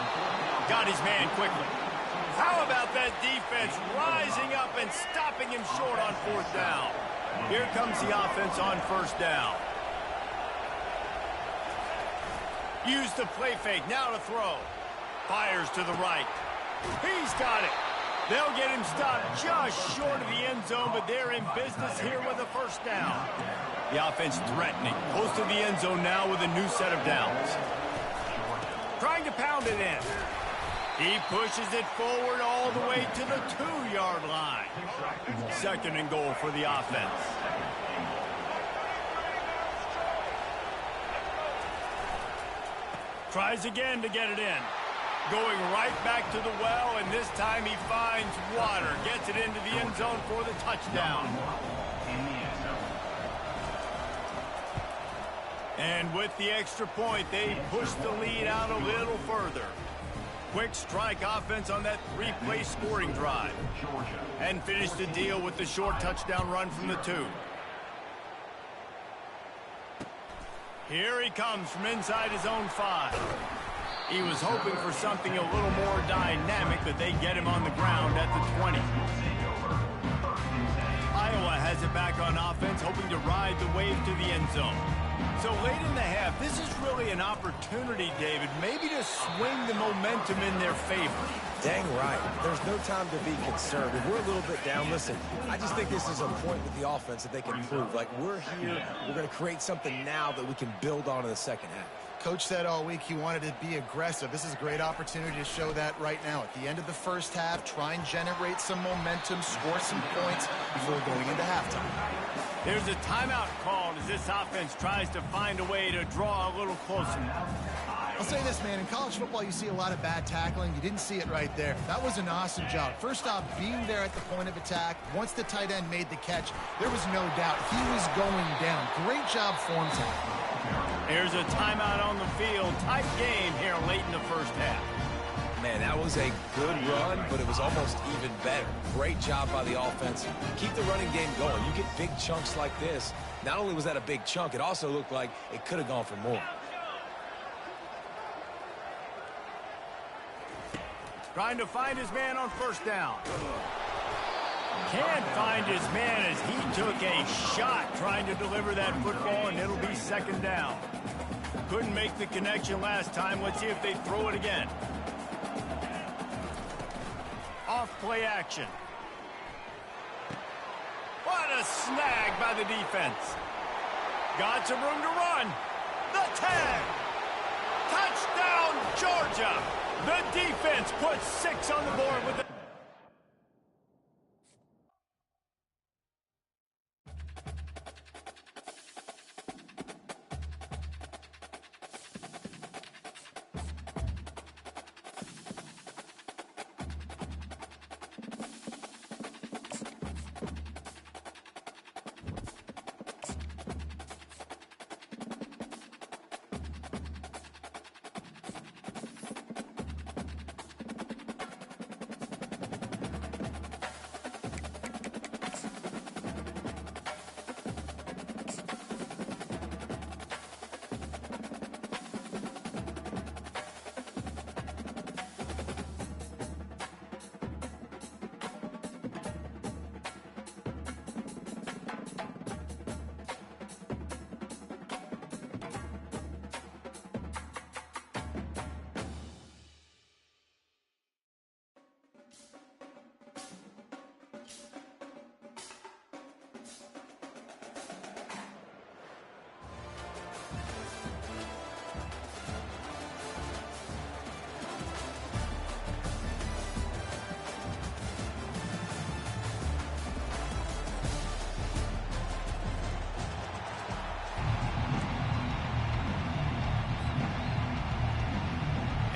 Got his man quickly. How about that defense rising up and stopping him short on 4th down? Here comes the offense on 1st down. Use the play fake. Now to throw. Fires to the right. He's got it. They'll get him stopped just short of the end zone, but they're in business here with a 1st down. The offense threatening. Close to the end zone now with a new set of downs. Trying to pound it in. He pushes it forward all the way to the 2-yard line. 2nd and goal for the offense. Tries again to get it in. Going right back to the well, and this time he finds water. Gets it into the end zone for the touchdown. And with the extra point, they push the lead out a little further. Quick strike offense on that 3-play scoring drive. And finish the deal with the short touchdown run from the 2. Here he comes from inside his own 5. He was hoping for something a little more dynamic, but they get him on the ground at the 20. Iowa has it back on offense, hoping to ride the wave to the end zone. So late in the half, this is really an opportunity, David, maybe to swing the momentum in their favor. Dang right. There's no time to be conservative. We're a little bit down. Listen, I just think this is a point with the offense that they can prove. Like, we're here, we're going to create something now that we can build on in the 2nd half. Coach said all week he wanted to be aggressive. This is a great opportunity to show that right now. At the end of the 1st half, try and generate some momentum, score some points before going into halftime. There's a timeout called as this offense tries to find a way to draw a little closer. I'll say this, man. In college football, you see a lot of bad tackling. You didn't see it right there. That was an awesome job. First off, being there at the point of attack. Once the tight end made the catch, there was no doubt he was going down. Great job form tackling. Here's a timeout on the field. Tight game here late in the 1st half. Man, that was a good run, but it was almost even better. Great job by the offense. Keep the running game going. You get big chunks like this. Not only was that a big chunk, it also looked like it could have gone for more. Trying to find his man on 1st down. Can't find his man as he took a shot trying to deliver that football, and it'll be 2nd down. Couldn't make the connection last time. Let's see if they throw it again. Off play action. What a snag by the defense. Got some room to run. The tag. Touchdown, Georgia. The defense puts 6 on the board with the...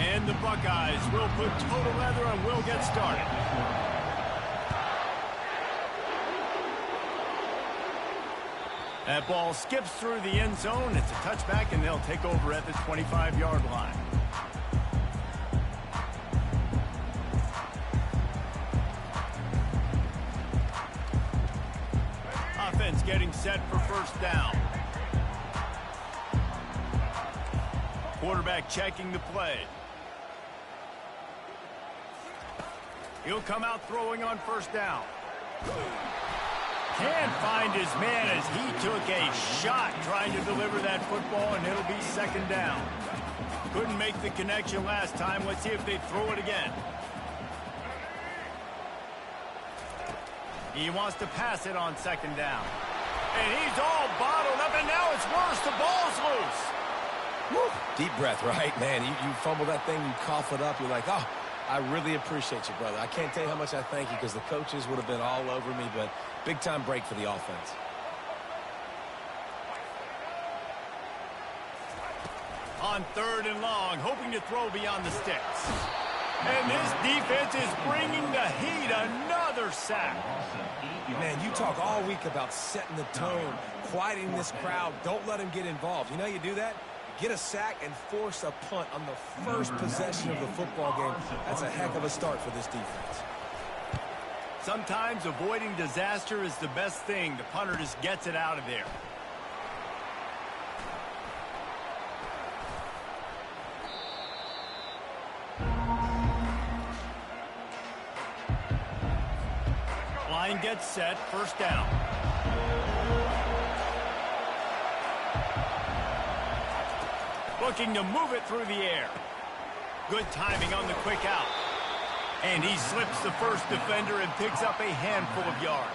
And the Buckeyes will put total leather and will get started. That ball skips through the end zone. It's a touchback, and they'll take over at the 25-yard line. Offense getting set for first down. Quarterback checking the play. He'll come out throwing on first down. Can't find his man as he took a shot trying to deliver that football, and it'll be second down. Couldn't make the connection last time. Let's see if they throw it again. He wants to pass it on second down. And he's all bottled up, and now it's worse. The ball's loose. Woo. Deep breath, right? Man, you fumble that thing, you cough it up, you're like, oh, I really appreciate you, brother. I can't tell you how much I thank you because the coaches would have been all over me, but big-time break for the offense. On third and long, hoping to throw beyond the sticks. And this defense is bringing the heat. Another sack. Man, you talk all week about setting the tone, quieting this crowd. Don't let them get involved. You know how you do that? Get a sack and force a punt on the first possession of the football game. That's a heck of a start for this defense. Sometimes avoiding disaster is the best thing. The punter just gets it out of there. Line gets set, first down. Looking to move it through the air. Good timing on the quick out. And he slips the first defender and picks up a handful of yards.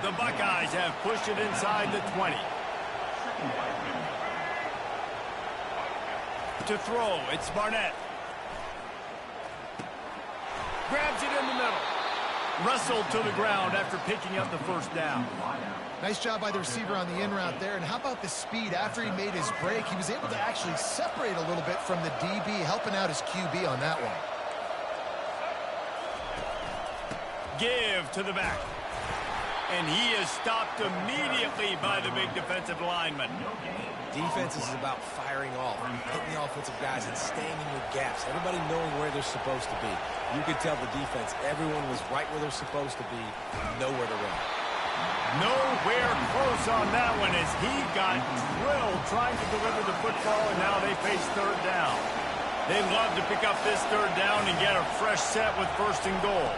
The Buckeyes have pushed it inside the 20. To throw, it's Barnett. Grabs it in the middle. Wrestled to the ground after picking up the first down. Nice job by the receiver on the in route there. And how about the speed after he made his break? He was able to actually separate a little bit from the DB, helping out his QB on that one. Give to the back. And he is stopped immediately by the big defensive lineman. Defense is about firing off, hitting the offensive guys and staying in your gaps. Everybody knowing where they're supposed to be. You could tell the defense, everyone was right where they're supposed to be, nowhere to run. Nowhere close on that one as he got drilled trying to deliver the football, and now they face third down. They love to pick up this third down and get a fresh set with first and goal.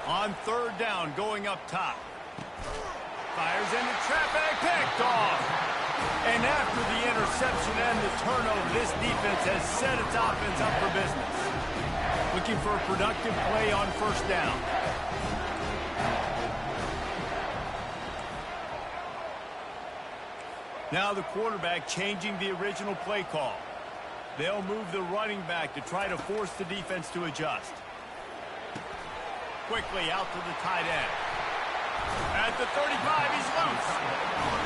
On third down, going up top. Fires into trap bag, picked off. And after the interception and the turnover, this defense has set its offense up for business. Looking for a productive play on first down. Now the quarterback changing the original play call. They'll move the running back to try to force the defense to adjust. Quickly out to the tight end. At the 35, he's loose.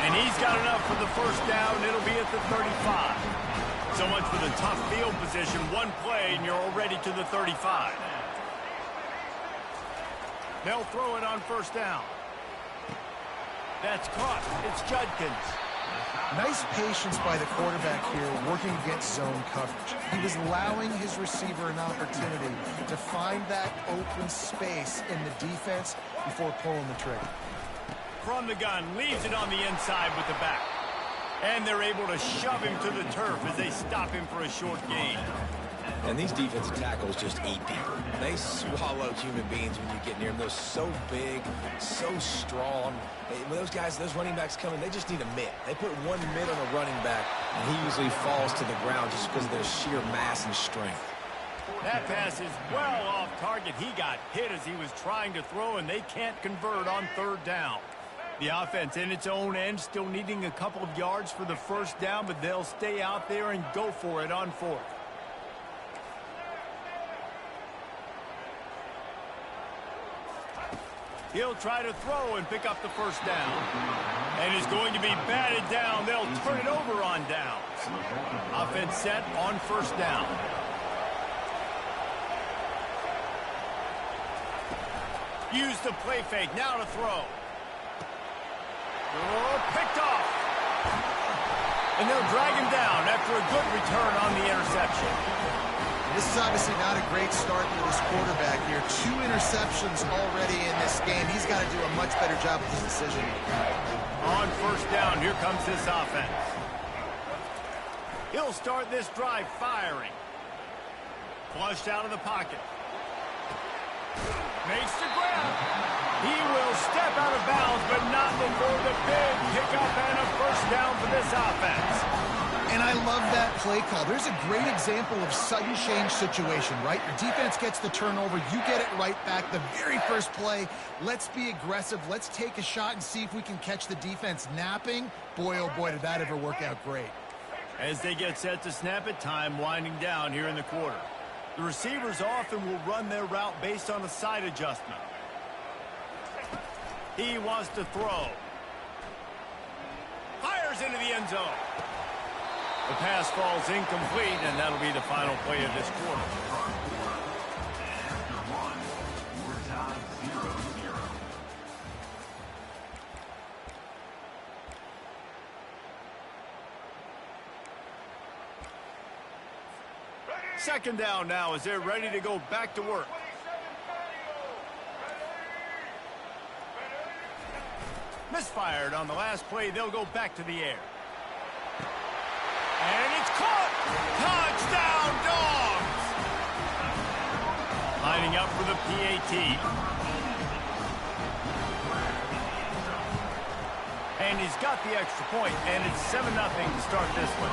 And he's got enough for the first down. It'll be at the 35. So much for the tough field position. One play, and you're already to the 35. They'll throw it on first down. That's caught. It's Judkins. Nice patience by the quarterback here working against zone coverage. He was allowing his receiver an opportunity to find that open space in the defense before pulling the trigger. From the gun, leaves it on the inside with the back. And they're able to shove him to the turf as they stop him for a short gain. And these defensive tackles just eat people. They swallow human beings when you get near them. They're so big, so strong. When those guys, those running backs come in, they just need a mitt. They put one mitt on a running back, and he usually falls to the ground just because of their sheer mass and strength. That pass is well off target. He got hit as he was trying to throw, and they can't convert on third down. The offense in its own end still needing a couple of yards for the first down, but they'll stay out there and go for it on fourth. He'll try to throw and pick up the first down. And is going to be batted down. They'll turn it over on downs. Offense set on first down. Use the play fake. Now to throw. Oh, picked off. And they'll drag him down after a good return on the interception. This is obviously not a great start for this quarterback here. 2 interceptions already in this game. He's got to do a much better job with his decision. On first down, here comes this offense. He'll start this drive firing. Flushed out of the pocket. Makes the grab. He will step out of bounds, but not before the big pickup and a first down for this offense. And I love that play call. There's a great example of sudden change situation, right? Your defense gets the turnover. You get it right back. The very first play, let's be aggressive. Let's take a shot and see if we can catch the defense napping. Boy, oh boy, did that ever work out great. As they get set to snap it, time winding down here in the quarter. The receivers often will run their route based on a side adjustment. He wants to throw. Fires into the end zone. The pass falls incomplete, and that'll be the final play of this quarter. Second down now as they're ready to go back to work. Misfired on the last play. They'll go back to the air. And it's caught. Touchdown, Dogs! Lining up for the PAT. And he's got the extra point, and it's 7-0 to start this one.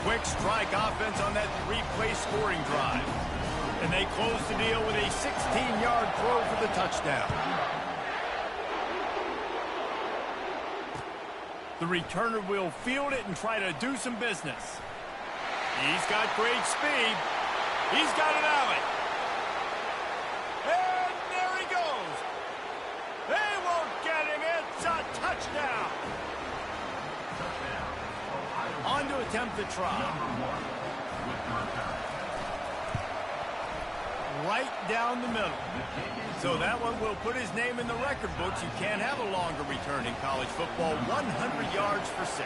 Quick strike offense on that 3-play scoring drive. And they close the deal with a 16-yard throw for the touchdown. The returner will field it and try to do some business. He's got great speed. He's got an alley. And there he goes. They won't get him. It's a touchdown. On to attempt the try. Right down the middle. So that one will put his name in the record books. You can't have a longer return in college football. 100 yards for 6.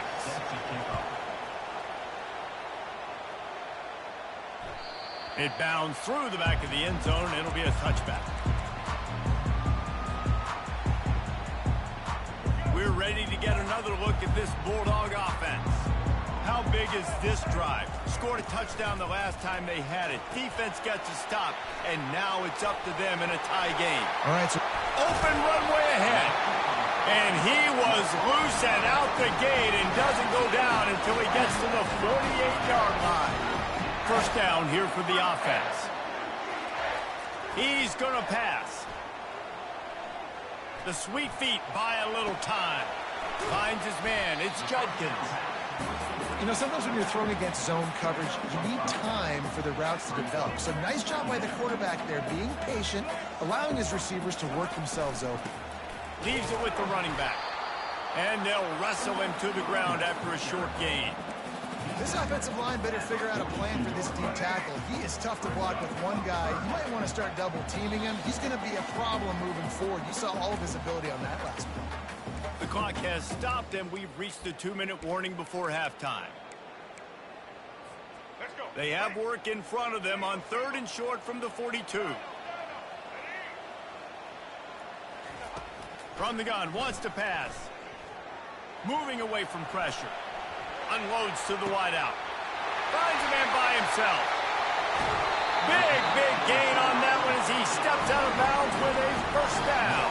It bounds through the back of the end zone, and it'll be a touchback. We're ready to get another look at this Bulldog offense. How big is this drive? Scored a touchdown the last time they had it. Defense gets a stop, and now it's up to them in a tie game. All right, so Open runway ahead. And he was loose and out the gate and doesn't go down until he gets to the 48-yard line. First down here for the offense. He's going to pass. The sweet feet buy a little time. Finds his man. It's Judkins. you know, sometimes when you're throwing against zone coverage, you need time for the routes to develop. So nice job by the quarterback there, being patient, allowing his receivers to work themselves open. Leaves it with the running back. And they'll wrestle him to the ground after a short gain. This offensive line better figure out a plan for this deep tackle. He is tough to block with one guy. You might want to start double teaming him. He's going to be a problem moving forward. You saw all of his ability on that last play. The clock has stopped, and we've reached the 2-minute warning before halftime. Let's go. They have work in front of them on 3rd and short from the 42. From the gun, wants to pass. Moving away from pressure. Unloads to the wideout. Finds a man by himself. Big gain on that one as he steps out of bounds with a first down.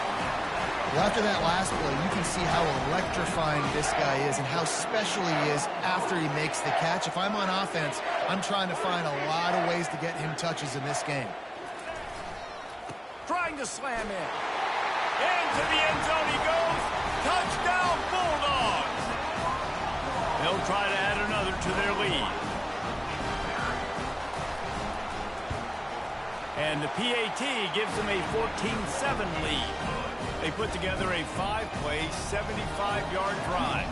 Well, after that last play, you can see how electrifying this guy is and how special he is after he makes the catch. If I'm on offense, I'm trying to find a lot of ways to get him touches in this game. Trying to slam in. Into the end zone he goes. Touchdown, Bulldogs. They'll try to add another to their lead. And the PAT gives them a 14-7 lead. They put together a 5-play, 75-yard drive.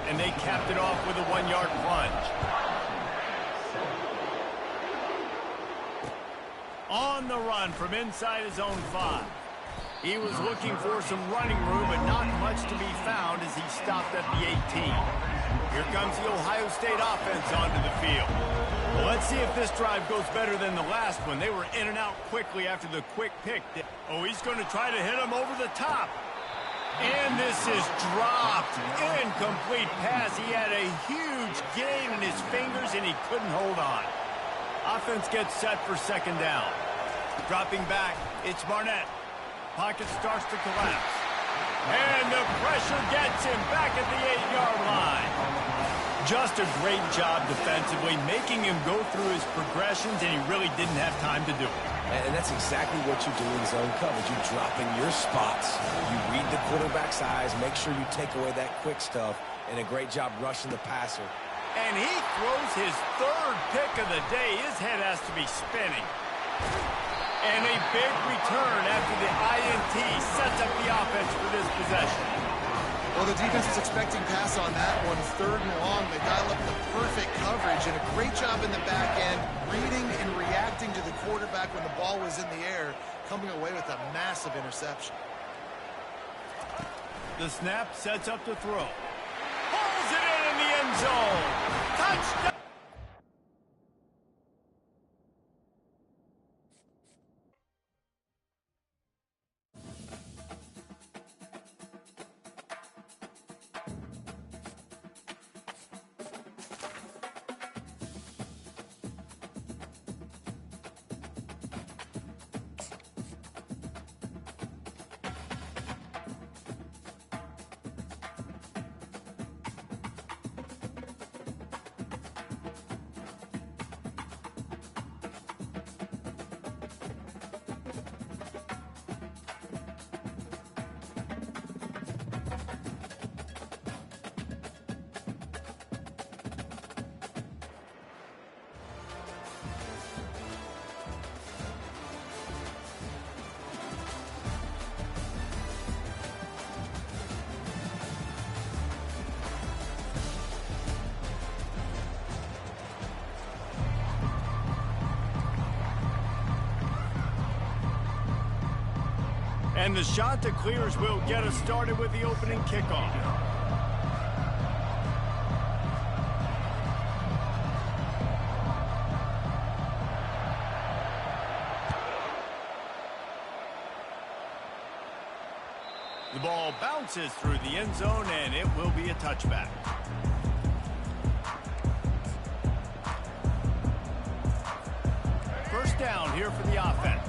And they capped it off with a 1-yard plunge. On the run from inside his own 5. He was looking for some running room, but not much to be found as he stopped at the 18. Here comes the Ohio State offense onto the field. Well, let's see if this drive goes better than the last one. They were in and out quickly after the quick pick. Oh, he's going to try to hit him over the top. And this is dropped. Incomplete pass. He had a huge gain in his fingers, and he couldn't hold on. Offense gets set for second down. Dropping back, it's Barnett. Pocket starts to collapse. And the pressure gets him back at the 8-yard line. Just a great job defensively, making him go through his progressions, and he really didn't have time to do it. And that's exactly what you do in zone coverage. You drop in your spots. You read the quarterback's eyes, make sure you take away that quick stuff, and a great job rushing the passer. And he throws his third pick of the day. His head has to be spinning. And a big return after the INT sets up the offense for this possession. Well, the defense is expecting pass on that one. Third and long. They dial up the perfect coverage and a great job in the back end, reading and reacting to the quarterback when the ball was in the air, coming away with a massive interception. The snap sets up the throw. Pulls it in the end zone. Touchdown! And the shot to clears will get us started with the opening kickoff. The ball bounces through the end zone, and it will be a touchback. First down here for the offense.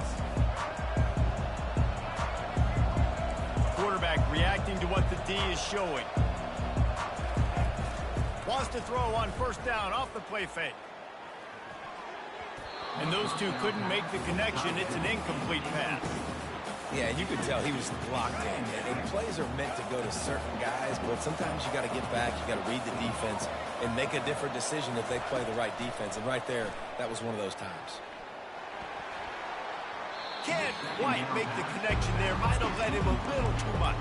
Quarterback reacting to what the D is showing. Wants to throw on first down off the play fake. And those two couldn't make the connection. It's an incomplete pass. Yeah, you could tell he was locked in. And plays are meant to go to certain guys, but sometimes you got to get back, you got to read the defense, and make a different decision if they play the right defense. And right there, that was one of those times. Can't quite make the connection there. Might have let him a little too much.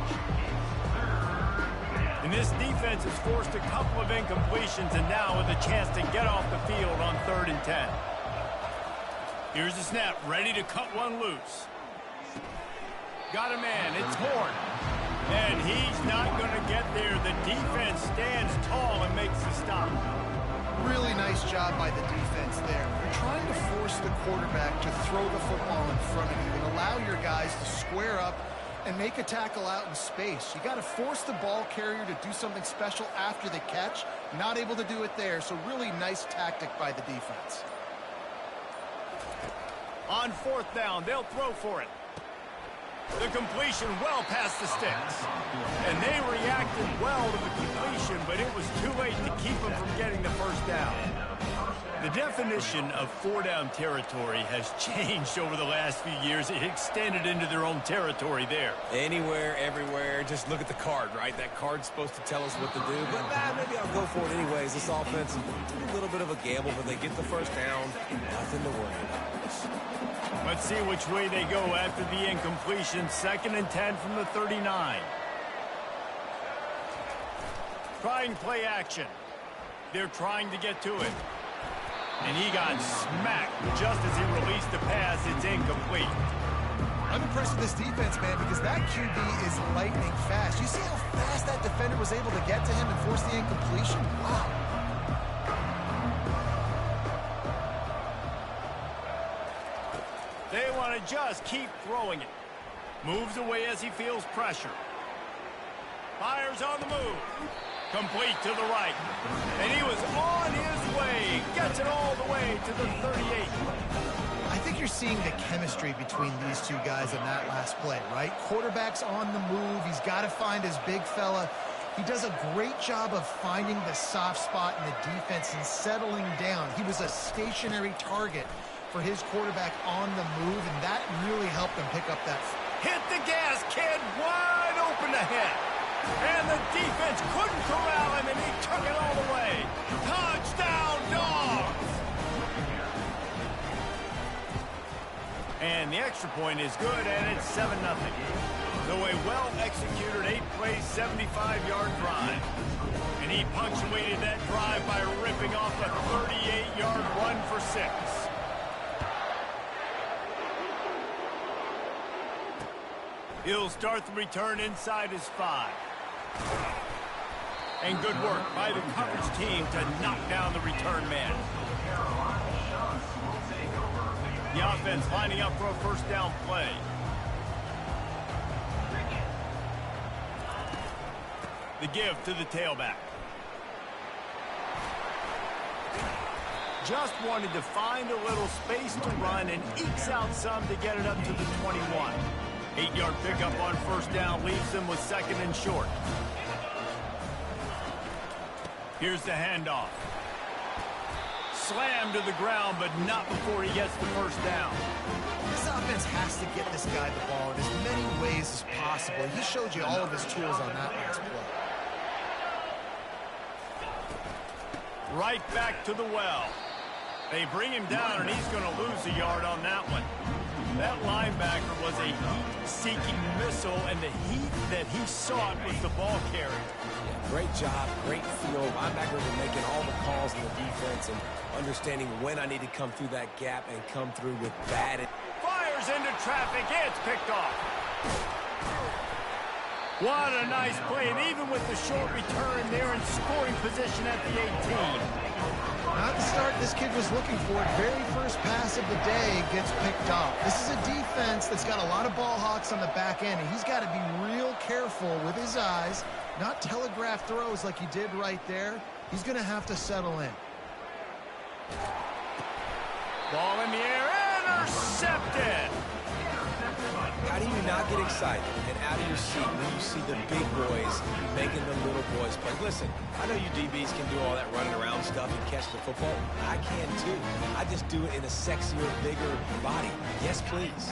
And this defense has forced a couple of incompletions, and now with a chance to get off the field on 3rd and 10. Here's the snap, ready to cut one loose. Got a man, it's Horn. And he's not going to get there. The defense stands tall and makes the stop. Really nice job by the defense there. You're trying to force the quarterback to throw the football in front of you and allow your guys to square up and make a tackle out in space. You got to force the ball carrier to do something special after the catch. Not able to do it there, so really nice tactic by the defense. On 4th down, they'll throw for it. The completion well past the sticks. And they reacted well to the completion, but it was too late to keep them from getting the first down. The definition of 4-down territory has changed over the last few years. It extended into their own territory there. Anywhere, everywhere, just look at the card, right? That card's supposed to tell us what to do, but maybe I'll go for it anyways. This offense did a little bit of a gamble, but they get the first down. Nothing to worry about. Let's see which way they go after the incompletion. 2nd and 10 from the 39. Trying play action. They're trying to get to it. And he got smacked just as he released the pass. It's incomplete. I'm impressed with this defense, man, because that QB is lightning fast. You see how fast that defender was able to get to him and force the incompletion? Wow. They want to just keep throwing it. Moves away as he feels pressure. Fires on the move. Complete to the right. And he was on his way. Gets it all the way to the 38. I think you're seeing the chemistry between these two guys in that last play, right? Quarterback's on the move. He's got to find his big fella. He does a great job of finding the soft spot in the defense and settling down. He was a stationary target for his quarterback on the move, and that really helped him pick up that. Hit the gas, kid. Wide open ahead. And the defense couldn't corral him, and he took it all the way. Touchdown, Dogs! And the extra point is good, and it's 7-0. So a well-executed 8-play, 75-yard drive. And he punctuated that drive by ripping off a 38-yard run for 6. He'll start the return inside his 5. And good work by the coverage team to knock down the return man. The offense lining up for a first down play. The give to the tailback. Just wanted to find a little space to run and ekes out some to get it up to the 21. 8-yard pickup on first down leaves them with 2nd and short. Here's the handoff. Slammed to the ground, but not before he gets the first down. This offense has to get this guy the ball in as many ways as possible. He showed you all of his tools on that last play. Right back to the well. They bring him down, and he's going to lose a yard on that one. That linebacker was a heat-seeking missile, and the heat that he sought was the ball carrier. Yeah, great job, great feel. Linebackers are making all the calls in the defense and understanding when I need to come through that gap and come through with bad. Fires into traffic. It's picked off. What a nice play, and even with the short return, they're in scoring position at the 18. Not the start this kid was looking for. Very first pass of the day gets picked off. This is a defense that's got a lot of ball hawks on the back end, and he's got to be real careful with his eyes, not telegraph throws like he did right there. He's going to have to settle in. Ball in the air, intercepted! How do you not get excited and out of your seat when you see the big boys making the little boys play? Listen, I know you DBs can do all that running around stuff and catch the football. I can too. I just do it in a sexier, bigger body. Yes, please.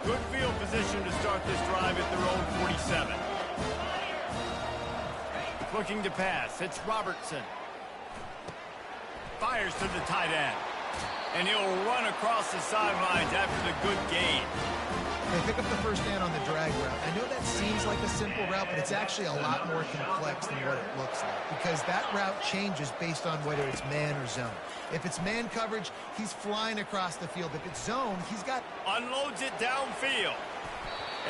Good field position to start this drive at their own 47. Looking to pass. It's Robertson. Fires to the tight end. And he'll run across the sidelines after the good gain. They pick up the first down on the drag route. I know that seems like a simple route, but it's actually a lot more complex than what it looks like, because that route changes based on whether it's man or zone. If it's man coverage, he's flying across the field. If it's zone, he's got... Unloads it downfield.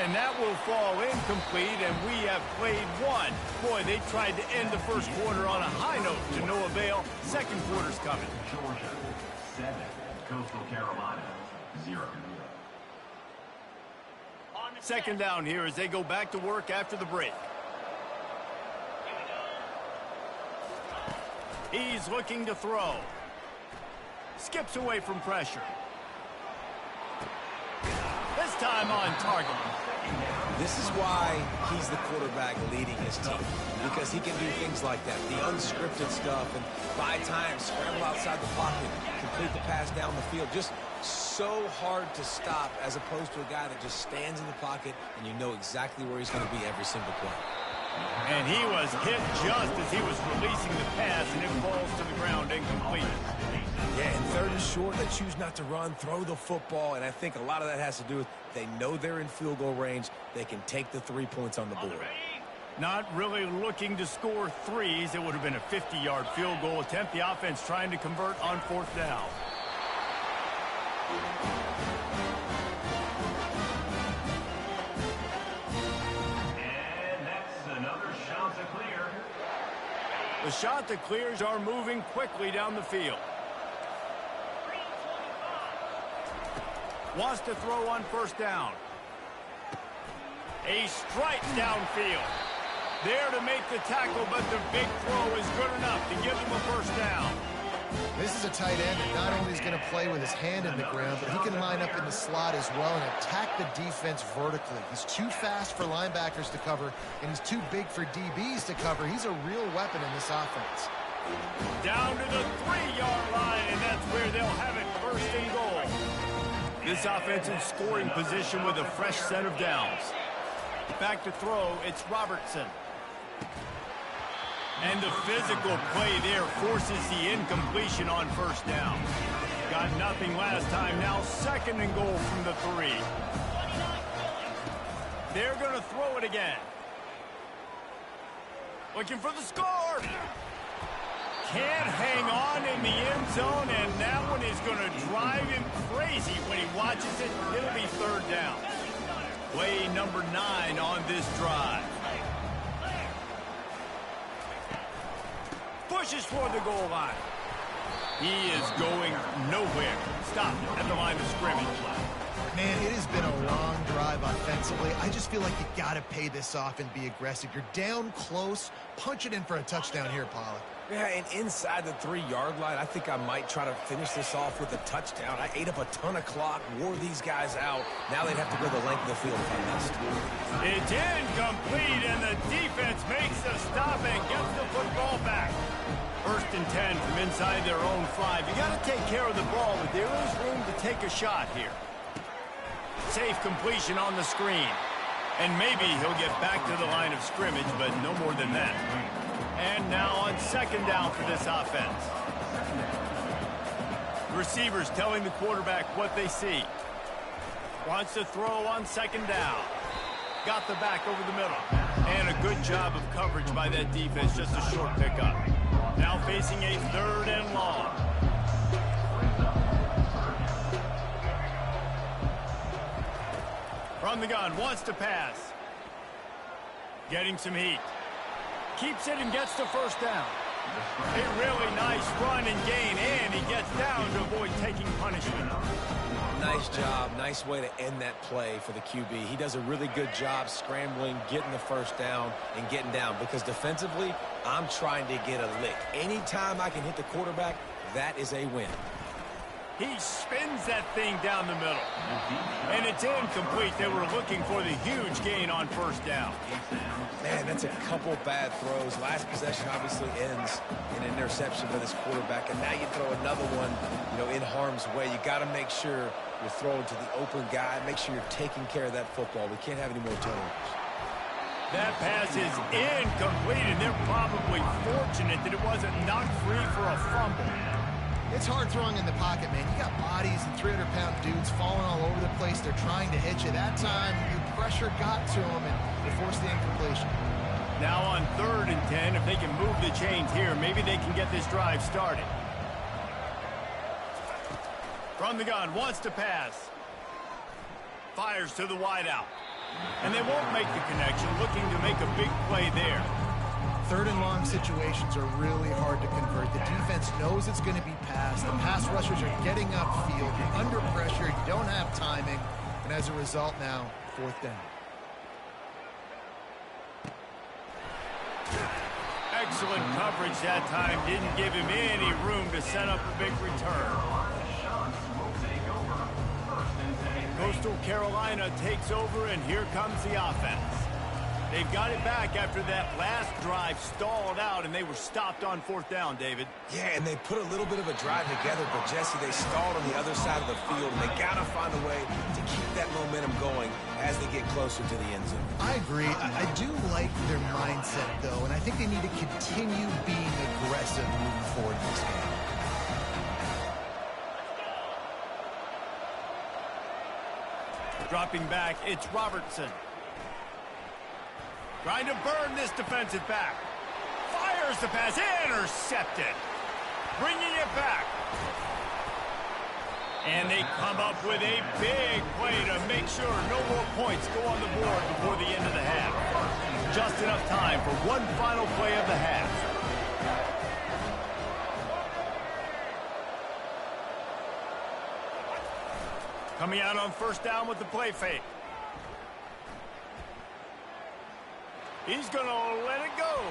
And that will fall incomplete, and we have played one. Boy, they tried to end the first quarter on a high note to no avail. Second quarter's coming. Georgia 7, Coastal Carolina 0. Second down here as they go back to work after the break. He's looking to throw. Skips away from pressure. This time on target. This is why he's the quarterback leading his team, because he can do things like that, the unscripted stuff, and buy time, scramble outside the pocket, complete the pass down the field. Just so hard to stop as opposed to a guy that just stands in the pocket and you know exactly where he's going to be every single play. And he was hit just as he was releasing the pass, and it falls to the ground incomplete. Yeah, and third and short, they choose not to run, throw the football, and I think a lot of that has to do with they know they're in field goal range. They can take the 3 points on the board. Not really looking to score threes. It would have been a 50-yard field goal attempt. The offense trying to convert on fourth down. The shot that clears are moving quickly down the field. Wants to throw on first down. A strike downfield. There to make the tackle, but the big throw is good enough to give him a first down. This is a tight end that not only is going to play with his hand in the ground, but he can line up in the slot as well and attack the defense vertically. He's too fast for linebackers to cover, and he's too big for DBs to cover. He's a real weapon in this offense. Down to the 3-yard line, and that's where they'll have it, first and goal. This offense in scoring position with a fresh set of downs. Back to throw, it's Robertson. And the physical play there forces the incompletion on first down. Got nothing last time, now second and goal from the 3. They're going to throw it again. Looking for the score. Can't hang on in the end zone, and that one is going to drive him crazy when he watches it. It'll be third down. Play number 9 on this drive. Pushes toward the goal line. He is going nowhere. Stopped at the line of scrimmage. Man, it has been a long drive offensively. I just feel like you got to pay this off and be aggressive. You're down close. Punch it in for a touchdown here, Pollack. Yeah, and inside the 3-yard line, I think I might try to finish this off with a touchdown. I ate up a ton of clock, wore these guys out. Now they'd have to go the length of the field if I missed. It's incomplete, and the defense makes the stop and gets the football back. First and 10 from inside their own 5. You got to take care of the ball, but there is room to take a shot here. Safe completion on the screen. And maybe he'll get back to the line of scrimmage, but no more than that. And now on second down for this offense. The receivers telling the quarterback what they see. Wants to throw on second down. Got the back over the middle. And a good job of coverage by that defense, just a short pickup. Now facing a third and long. From the gun, wants to pass. Getting some heat. Keeps it and gets the first down. A really nice run and gain, and he gets down to avoid taking punishment. Nice job. Nice way to end that play for the QB. He does a really good job scrambling, getting the first down, and getting down. Because defensively, I'm trying to get a lick. Anytime I can hit the quarterback, that is a win. He spins that thing down the middle. And it's incomplete. They were looking for the huge gain on first down. Man, that's a couple bad throws. Last possession obviously ends in an interception for this quarterback. And now you throw another one, in harm's way. You got to make sure you're throwing to the open guy. Make sure you're taking care of that football. We can't have any more turnovers. That pass is incomplete, and they're probably fortunate that it wasn't knocked free for a fumble. It's hard throwing in the pocket, man. You got bodies and 300-pound dudes falling all over the place. They're trying to hit you. That time, your pressure got to them, and they forced the incompletion. Now on third and 10, if they can move the chains here, maybe they can get this drive started. From the gun, wants to pass. Fires to the wideout. And they won't make the connection, looking to make a big play there. Third and long situations are really hard to convert. The defense knows it's going to be passed. The pass rushers are getting upfield. You're under pressure. You don't have timing. And as a result now, fourth down. Excellent coverage that time. Didn't give him any room to set up a big return. Coastal Carolina takes over, and here comes the offense. They've got it back after that last drive stalled out, and they were stopped on fourth down, David. Yeah, and they put a little bit of a drive together, but, Jesse, they stalled on the other side of the field, and they got to find a way to keep that momentum going as they get closer to the end zone. I agree. I do like their mindset, though, and I think they need to continue being aggressive moving forward in this game. Dropping back, it's Robertson. Trying to burn this defensive back. Fires the pass, intercepted. Bringing it back. And they come up with a big play to make sure no more points go on the board before the end of the half. Just enough time for one final play of the half. Coming out on first down with the play fake. He's going to let it go.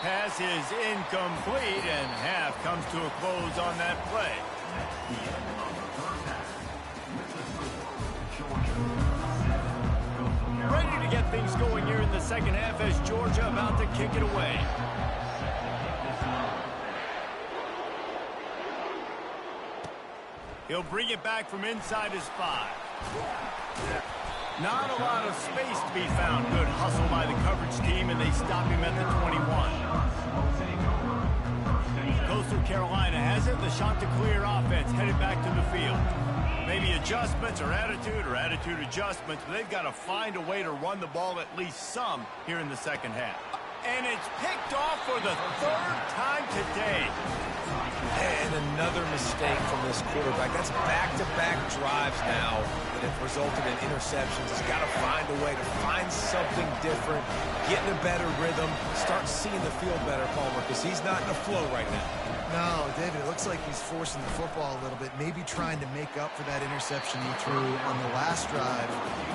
Pass is incomplete, and half comes to a close on that play. Ready to get things going here in the second half as Georgia about to kick it away. He'll bring it back from inside his 5. Not a lot of space to be found. Good hustle by the coverage team, and they stop him at the 21. Coastal Carolina has it. The Chanticleer offense headed back to the field. Maybe adjustments or attitude adjustments, but they've got to find a way to run the ball at least some here in the second half. And it's picked off for the 3rd time today. And another mistake from this quarterback. That's back-to-back drives now that have resulted in interceptions. He's got to find a way to find something different, get in a better rhythm, start seeing the field better, Palmer, because he's not in a flow right now. No, David, it looks like he's forcing the football a little bit, maybe trying to make up for that interception he threw on the last drive.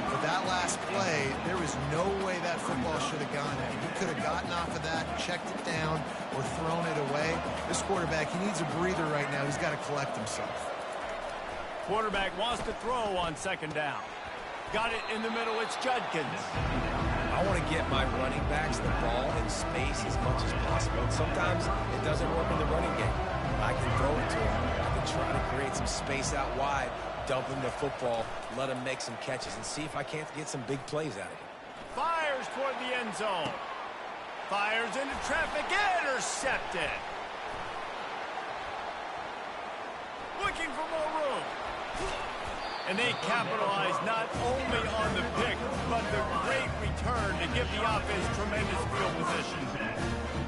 But that last play, there was no way that football should have gone in. He could have gotten off of that, checked it down, or thrown it away. This quarterback, he needs a breather right now. He's got to collect himself. Quarterback wants to throw on second down. Got it in the middle. It's Judkins. I want to get my running backs the ball in space as much as possible. And sometimes it doesn't work in the running game. I can throw it to him. I can try to create some space out wide, dump him the football, let him make some catches, and see if I can't get some big plays out of him. Fires toward the end zone. Fires into traffic. Intercepted. Looking for more room. And they capitalize not only on the pick, but the great return to give the offense tremendous field position.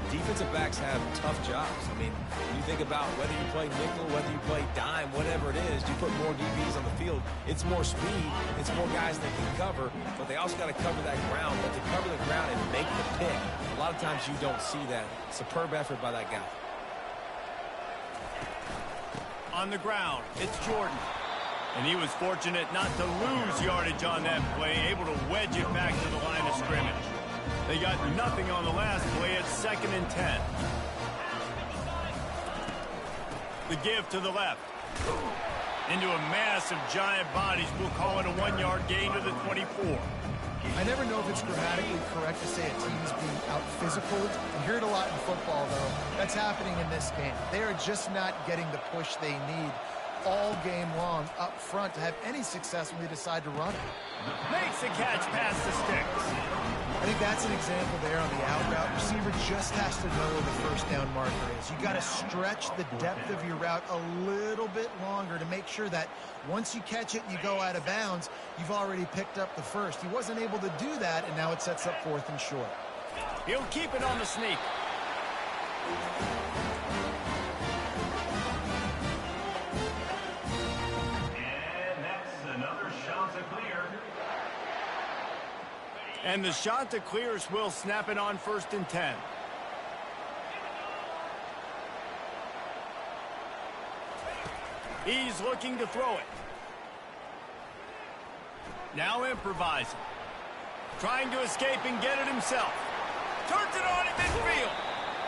Defensive backs have tough jobs. I mean, you think about whether you play nickel, whether you play dime, whatever it is, you put more DBs on the field. It's more speed. It's more guys that can cover, but they also got to cover that ground. But to cover the ground and make the pick, a lot of times you don't see that. Superb effort by that guy. On the ground, it's Jordan. And he was fortunate not to lose yardage on that play, able to wedge it back to the line of scrimmage. They got nothing on the last play. It's 2nd and 10. The give to the left. Into a mass of giant bodies. We'll call it a 1-yard gain to the 24. I never know if it's grammatically correct to say a team is being out-physicaled. You hear it a lot in football, though. That's happening in this game. They are just not getting the push they need all game long up front to have any success when they decide to run it. Makes the catch past the sticks. I think that's an example there on the out route. Receiver just has to know where the first down marker is. You got to stretch the depth of your route a little bit longer to make sure that once you catch it and you go out of bounds, you've already picked up the first. He wasn't able to do that, and now it sets up 4th and short. He'll keep it on the sneak. And the Chanticleers will snap it on 1st and 10. He's looking to throw it. Now improvising. Trying to escape and get it himself. Turns it on in midfield.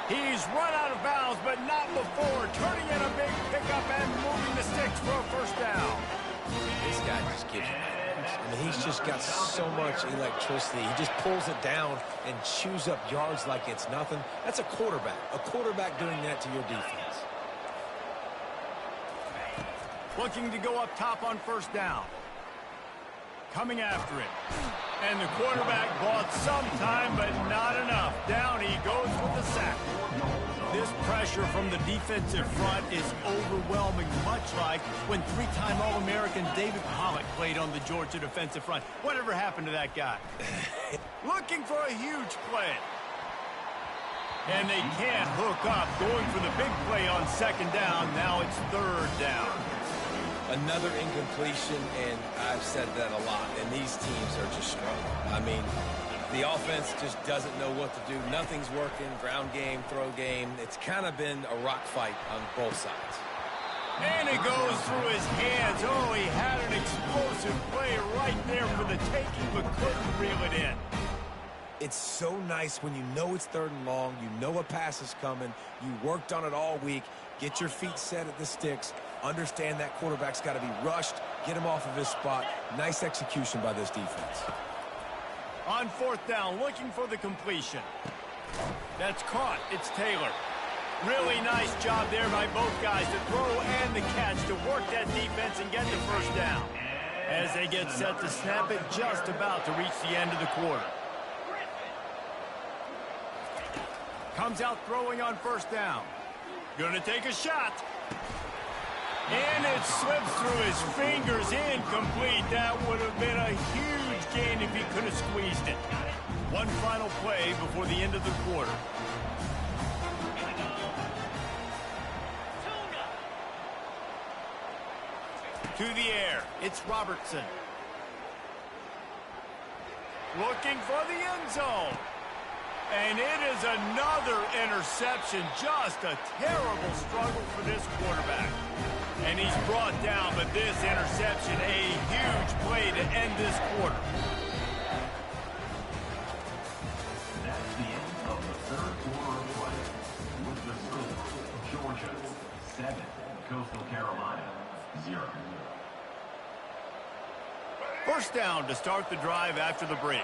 He's run out of bounds, but not before. Turning in a big pickup and moving the sticks for a 1st down. This guy just gives you I mean, he's just got so much electricity. He just pulls it down and chews up yards like it's nothing. That's a quarterback. A quarterback doing that to your defense. Looking to go up top on 1st down. Coming after it. And the quarterback bought some time, but not enough. Down he goes with the sack. This pressure from the defensive front is overwhelming, much like when 3-time All-American David Pollock played on the Georgia defensive front. Whatever happened to that guy? Looking for a huge play. And they can't hook up. Going for the big play on 2nd down. Now it's 3rd down. Another incompletion, and I've said that a lot, and these teams are just struggling. I mean, the offense just doesn't know what to do. Nothing's working. Ground game, throw game. It's kind of been a rock fight on both sides. And it goes through his hands. Oh, he had an explosive play right there for the taking, but couldn't reel it in. It's so nice when you know it's 3rd and long, you know a pass is coming, you worked on it all week, get your feet set at the sticks, understand that quarterback's got to be rushed, get him off of his spot. Nice execution by this defense. On 4th down, looking for the completion. That's caught. It's Taylor. Really nice job there by both guys to throw and the catch to work that defense and get the 1st down. As they get set to snap it, just about to reach the end of the quarter. Comes out throwing on 1st down. Gonna take a shot. And it slips through his fingers, incomplete. That would have been a huge gain if he could have squeezed it. One final play before the end of the quarter. To the air, it's Robertson. Looking for the end zone. And it is another interception. Just a terrible struggle for this quarterback. And he's brought down, but this interception, a huge play to end this quarter. That's the end of the 3rd quarter of play. With the score, Georgia 7, Coastal Carolina 0. 1st down to start the drive after the break.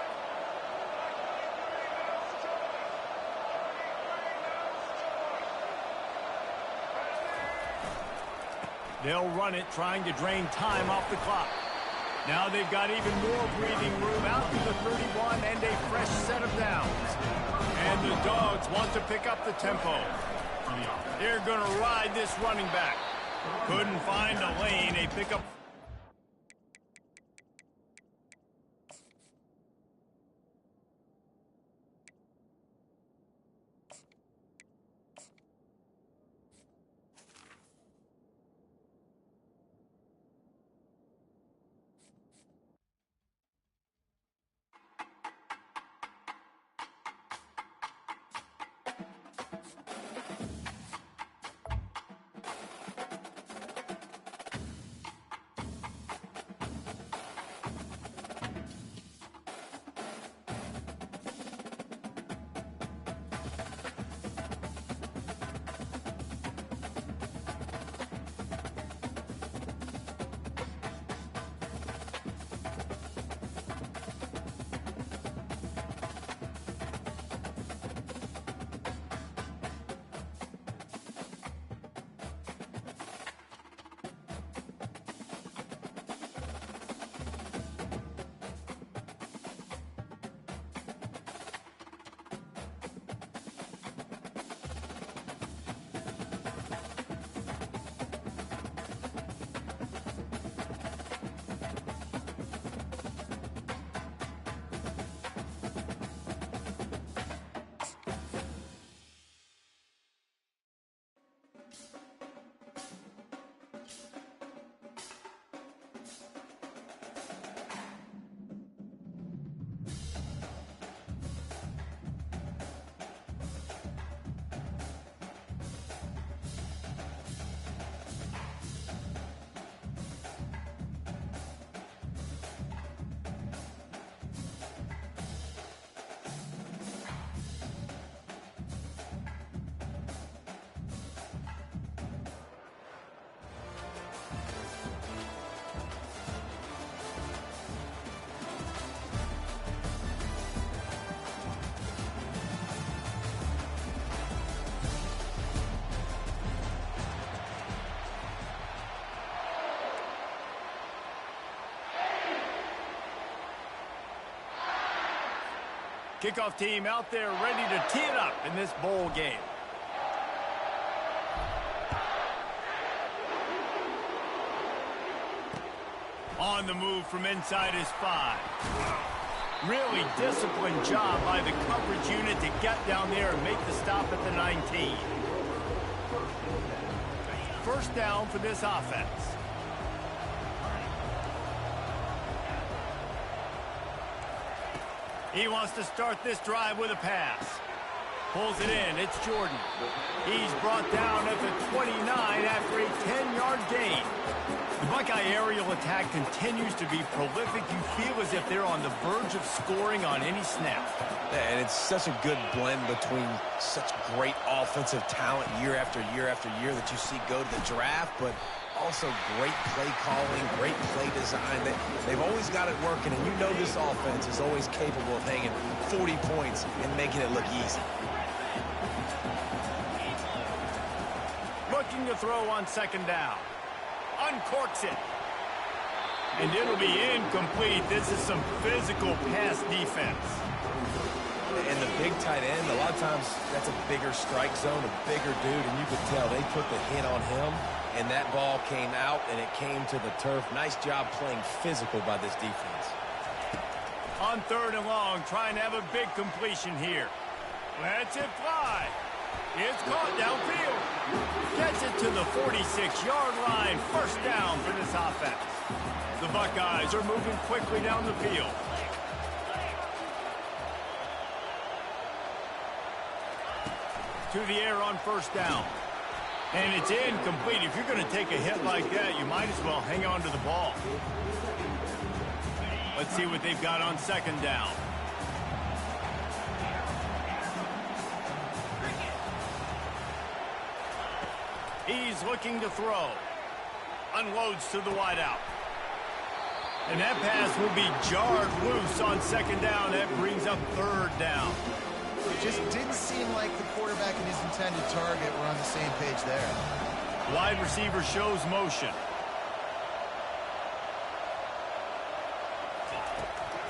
They'll run it, trying to drain time off the clock. Now they've got even more breathing room out to the 31 and a fresh set of downs. And the Dogs want to pick up the tempo. They're going to ride this running back. Couldn't find a lane, a pickup. Kickoff team out there ready to tee it up in this bowl game. On the move from inside his 5. Really disciplined job by the coverage unit to get down there and make the stop at the 19. 1st down for this offense. He wants to start this drive with a pass. Pulls it in. It's Jordan. He's brought down at the 29 after a 10-yard gain. The Buckeye aerial attack continues to be prolific. You feel as if they're on the verge of scoring on any snap. And it's such a good blend between such great offensive talent year after year after year that you see go to the draft, but also great play calling, great play design. They've always got it working, and you know this offense is always capable of hanging 40 points and making it look easy. Looking to throw on second down. Uncorks it. And it'll be incomplete. This is some physical pass defense. And the big tight end, a lot of times that's a bigger strike zone, a bigger dude, and you could tell they put the hit on him, and that ball came out, and it came to the turf. Nice job playing physical by this defense. On third and long, trying to have a big completion here. Lets it fly. It's caught downfield. Gets it to the 46-yard line. First down for this offense. The Buckeyes are moving quickly down the field. To the air on first down. And it's incomplete. If you're going to take a hit like that, you might as well hang on to the ball. Let's see what they've got on second down. He's looking to throw. Unloads to the wideout. And that pass will be jarred loose on second down. That brings up third down. It just didn't seem like the quarterback and his intended target were on the same page there. Wide receiver shows motion.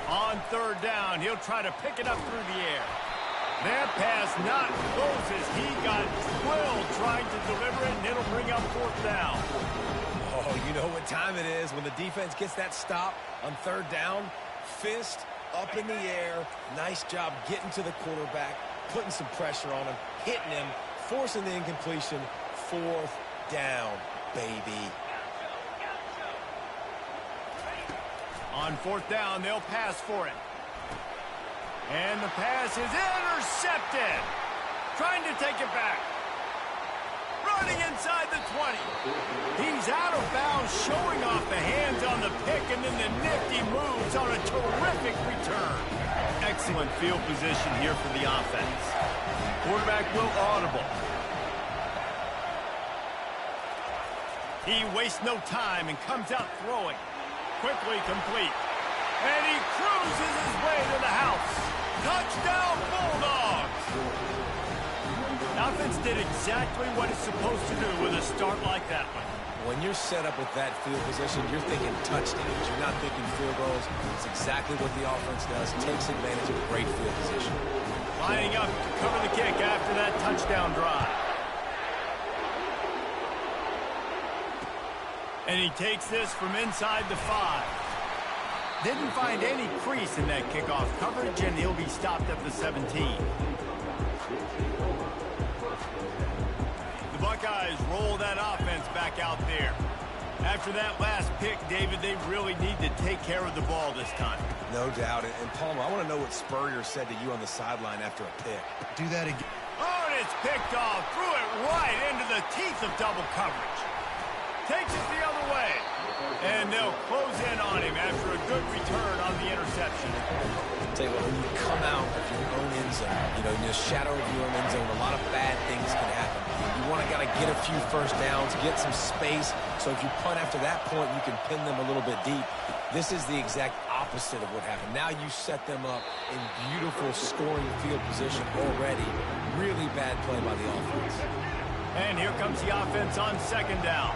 On third down, he'll try to pick it up through the air. That pass not closes. He got drilled trying to deliver it, and it'll bring up fourth down. Oh, you know what time it is when the defense gets that stop on third down. Fist up in the air. Nice job getting to the quarterback, putting some pressure on him, hitting him, forcing the incompletion. Fourth down, baby. On fourth down, they'll pass for it. And the pass is intercepted. Trying to take it back. Running inside the 20. He's out of bounds, showing off the hands on the pick, and then the nifty moves on a terrific return. Excellent field position here for the offense. Quarterback will audible. He wastes no time and comes out throwing. Quickly complete. And he cruises his way to the house. Touchdown, Bulldogs! The offense did exactly what it's supposed to do with a start like that one. When you're set up with that field position, you're thinking touchdowns. You're not thinking field goals. It's exactly what the offense does. Takes advantage of a great field position. Lining up to cover the kick after that touchdown drive. And he takes this from inside the 5. Didn't find any crease in that kickoff coverage, and he'll be stopped at the 17. The Buckeyes roll that offense back out there. After that last pick, David, they really need to take care of the ball this time. No doubt. And Palmer, I want to know what Spurrier said to you on the sideline after a pick. Do that again. Oh, and it's picked off. Threw it right into the teeth of double coverage. Takes it the other way. And they'll close in on him after a good return on the interception. Tell you what, when you come out of your own end zone, you know, in the shadow of your own end zone, a lot of bad things can happen. You want to get a few first downs, get some space, so if you punt after that point, you can pin them a little bit deep. This is the exact opposite of what happened. Now you set them up in beautiful scoring field position already. Really bad play by the offense. And here comes the offense on second down.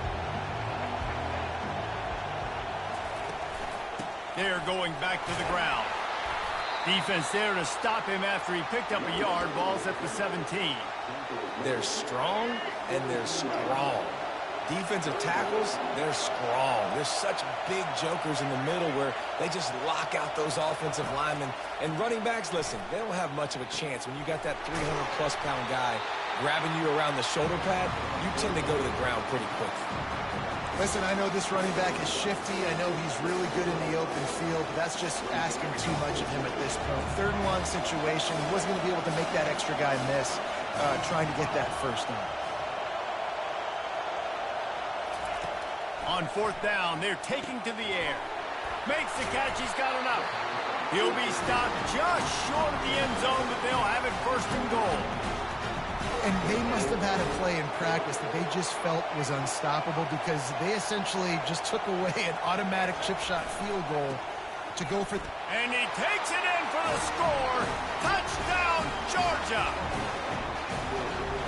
They're going back to the ground. Defense there to stop him after he picked up a yard. Ball's at the 17. They're strong, and they're strong. Defensive tackles, they're strong. There's such big jokers in the middle where they just lock out those offensive linemen. And running backs, listen, they don't have much of a chance. When you got that 300-plus-pound guy grabbing you around the shoulder pad, you tend to go to the ground pretty quickly. Listen, I know this running back is shifty. I know he's really good in the open field, but that's just asking too much of him at this point. Third and long situation. He wasn't going to be able to make that extra guy miss trying to get that first down. On fourth down, they're taking to the air. Makes the catch. He's got enough. He'll be stopped just short of the end zone, but they'll have it first and goal. And they must have had a play in practice that they just felt was unstoppable because they essentially just took away an automatic chip shot field goal to go for... And he takes it in for the score. Touchdown, Georgia.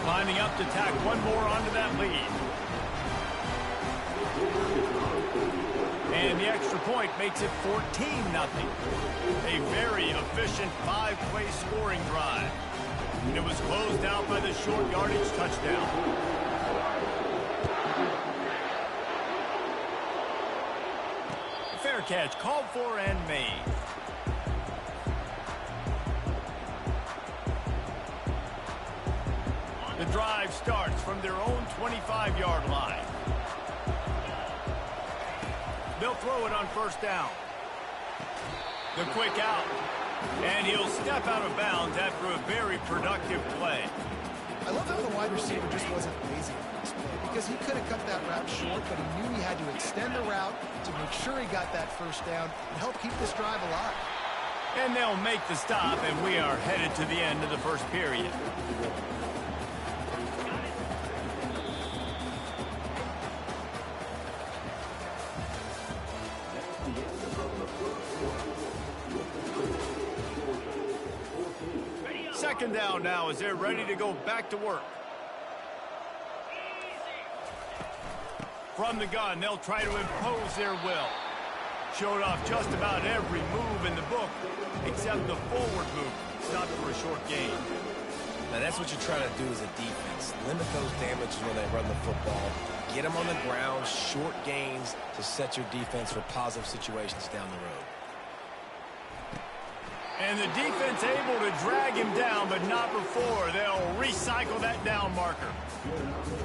Climbing up to tack one more onto that lead. And the extra point makes it 14-0. A very efficient 5-play scoring drive. And it was closed out by the short yardage touchdown. Fair catch called for and made. The drive starts from their own 25-yard line. They'll throw it on first down. The quick out. And he'll step out of bounds after a very productive play. I love how the wide receiver just wasn't lazy on this play because he could have cut that route short, but he knew he had to extend the route to make sure he got that first down and help keep this drive alive. And they'll make the stop, and we are headed to the end of the first period. Second down now as they're ready to go back to work. From the gun, they'll try to impose their will. Showed off just about every move in the book, except the forward move. Stopped for a short gain. Now that's what you're trying to do as a defense. Limit those damages when they run the football. Get them on the ground, short gains to set your defense for positive situations down the road. And the defense able to drag him down, but not before. They'll recycle that down marker.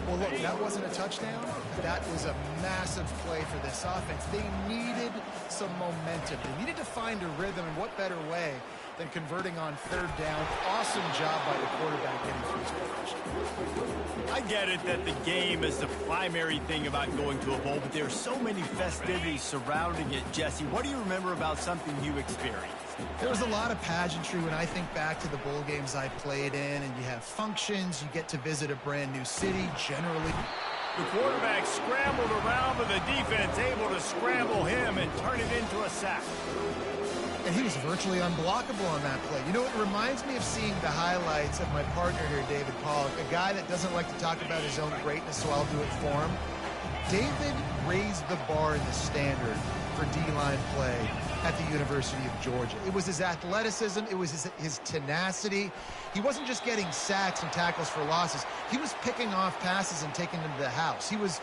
Well, look, that wasn't a touchdown. That was a massive play for this offense. They needed some momentum. They needed to find a rhythm, and what better way than converting on third down. Awesome job by the quarterback getting through his progression. I get it that the game is the primary thing about going to a bowl, but there are so many festivities surrounding it. Jesse, what do you remember about something you experienced? There was a lot of pageantry when I think back to the bowl games I played in, and you have functions, you get to visit a brand new city, generally. The quarterback scrambled around, but the defense able to scramble him and turn it into a sack. And he was virtually unblockable on that play. You know, it reminds me of seeing the highlights of my partner here, David Pollock, a guy that doesn't like to talk about his own greatness, so I'll do it for him. David raised the bar in the standard for D-line play at the University of Georgia. It was his athleticism. It was his tenacity. He wasn't just getting sacks and tackles for losses. He was picking off passes and taking them to the house. He was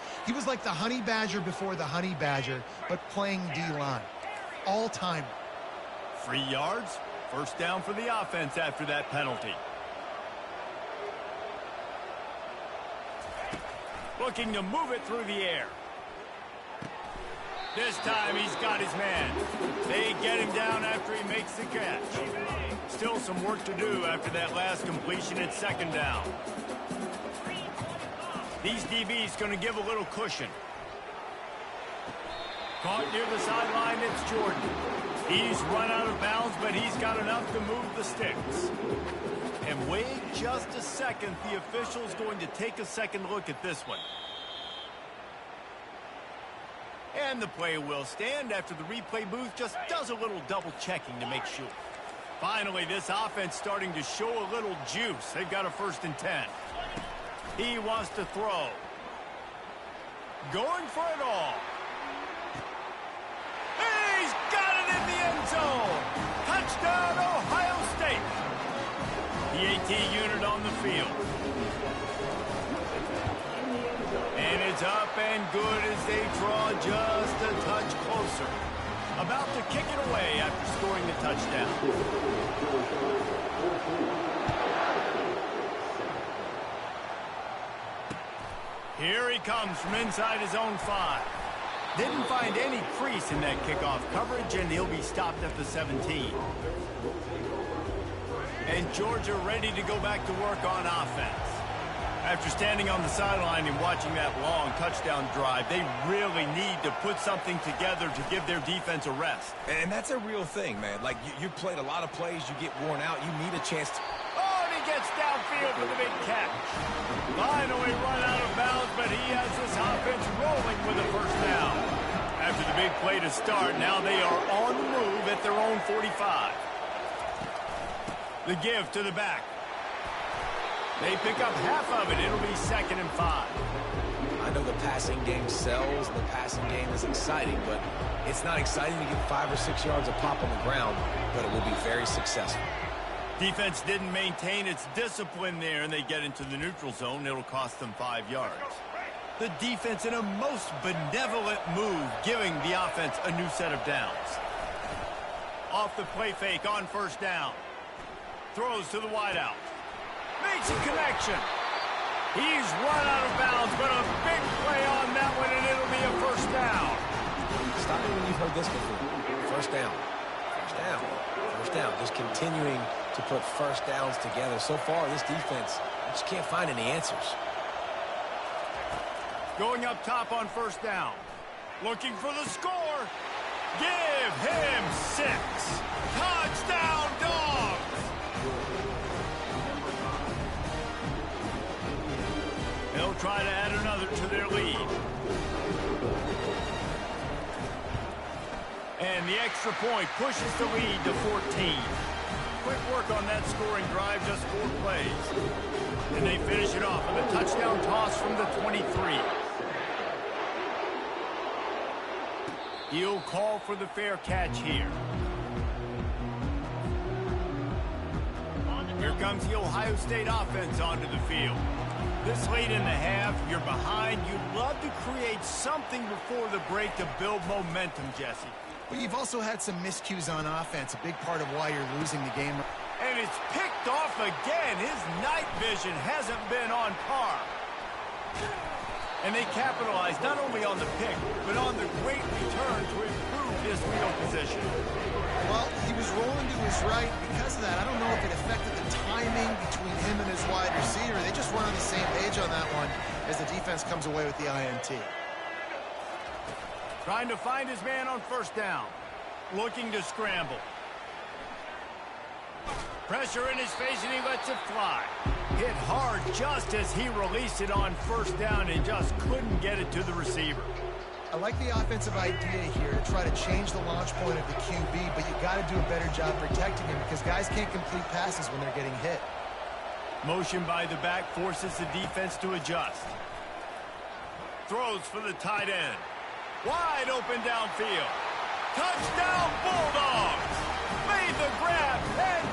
like the honey badger before the honey badger, but playing D-line. All-timer. 3 yards. First down for the offense after that penalty. Looking to move it through the air. This time he's got his man. They get him down after he makes the catch. Still some work to do after that last completion at second down. These DBs going to give a little cushion. Caught near the sideline, it's Jordan. He's run out of bounds, but he's got enough to move the sticks. And wait just a second. The official's going to take a second look at this one. And the play will stand after the replay booth just does a little double checking to make sure. Finally, this offense starting to show a little juice. They've got a 1st and 10. He wants to throw. Going for it all. He's got it in the end zone. Touchdown, Ohio State. The AT unit on the field. And it's up and good as they draw just a touch closer. About to kick it away after scoring the touchdown. Here he comes from inside his own 5. Didn't find any crease in that kickoff coverage, and he'll be stopped at the 17. And Georgia ready to go back to work on offense. After standing on the sideline and watching that long touchdown drive, they really need to put something together to give their defense a rest. And that's a real thing, man. Like, you played a lot of plays, you get worn out, you need a chance to... Oh, and he gets downfield for the big catch. Finally run out of bounds, but he has this offense rolling with a first down. After the big play to start, now they are on the move at their own 45. The give to the back. They pick up half of it. It'll be 2nd and 5. I know the passing game sells, and the passing game is exciting, but it's not exciting to get 5 or 6 yards a pop on the ground, but it will be very successful. Defense didn't maintain its discipline there, and they get into the neutral zone. It'll cost them 5 yards. The defense in a most benevolent move, giving the offense a new set of downs. Off the play fake on first down. Throws to the wideout. Makes a connection. He's run out of bounds, but a big play on that one, and it'll be a first down. Stop me when you've heard this before. First down. First down. First down. Just continuing to put first downs together. So far, this defense just can't find any answers. Going up top on first down. Looking for the score. Give him 6. Touchdown, Dogs! They'll try to add another to their lead. And the extra point pushes the lead to 14. Quick work on that scoring drive, just 4 plays. And they finish it off with a touchdown toss from the 23. He'll call for the fair catch here. Here comes the Ohio State offense onto the field. This late in the half, you're behind. You'd love to create something before the break to build momentum, Jesse. But you've also had some miscues on offense, a big part of why you're losing the game. And it's picked off again. His night vision hasn't been on par. And they capitalized not only on the pick, but on the great return to improve his field position. Well, he was rolling to his right. Because of that, I don't know if it affected the timing between him and his wide receiver. They just weren't on the same page on that one as the defense comes away with the INT. Trying to find his man on first down. Looking to scramble. Pressure in his face, and he lets it fly. Hit hard just as he released it on first down and just couldn't get it to the receiver. I like the offensive idea here to try to change the launch point of the QB, but you got to do a better job protecting him because guys can't complete passes when they're getting hit. Motion by the back forces the defense to adjust. Throws for the tight end. Wide open downfield. Touchdown Bulldogs! Made the grab and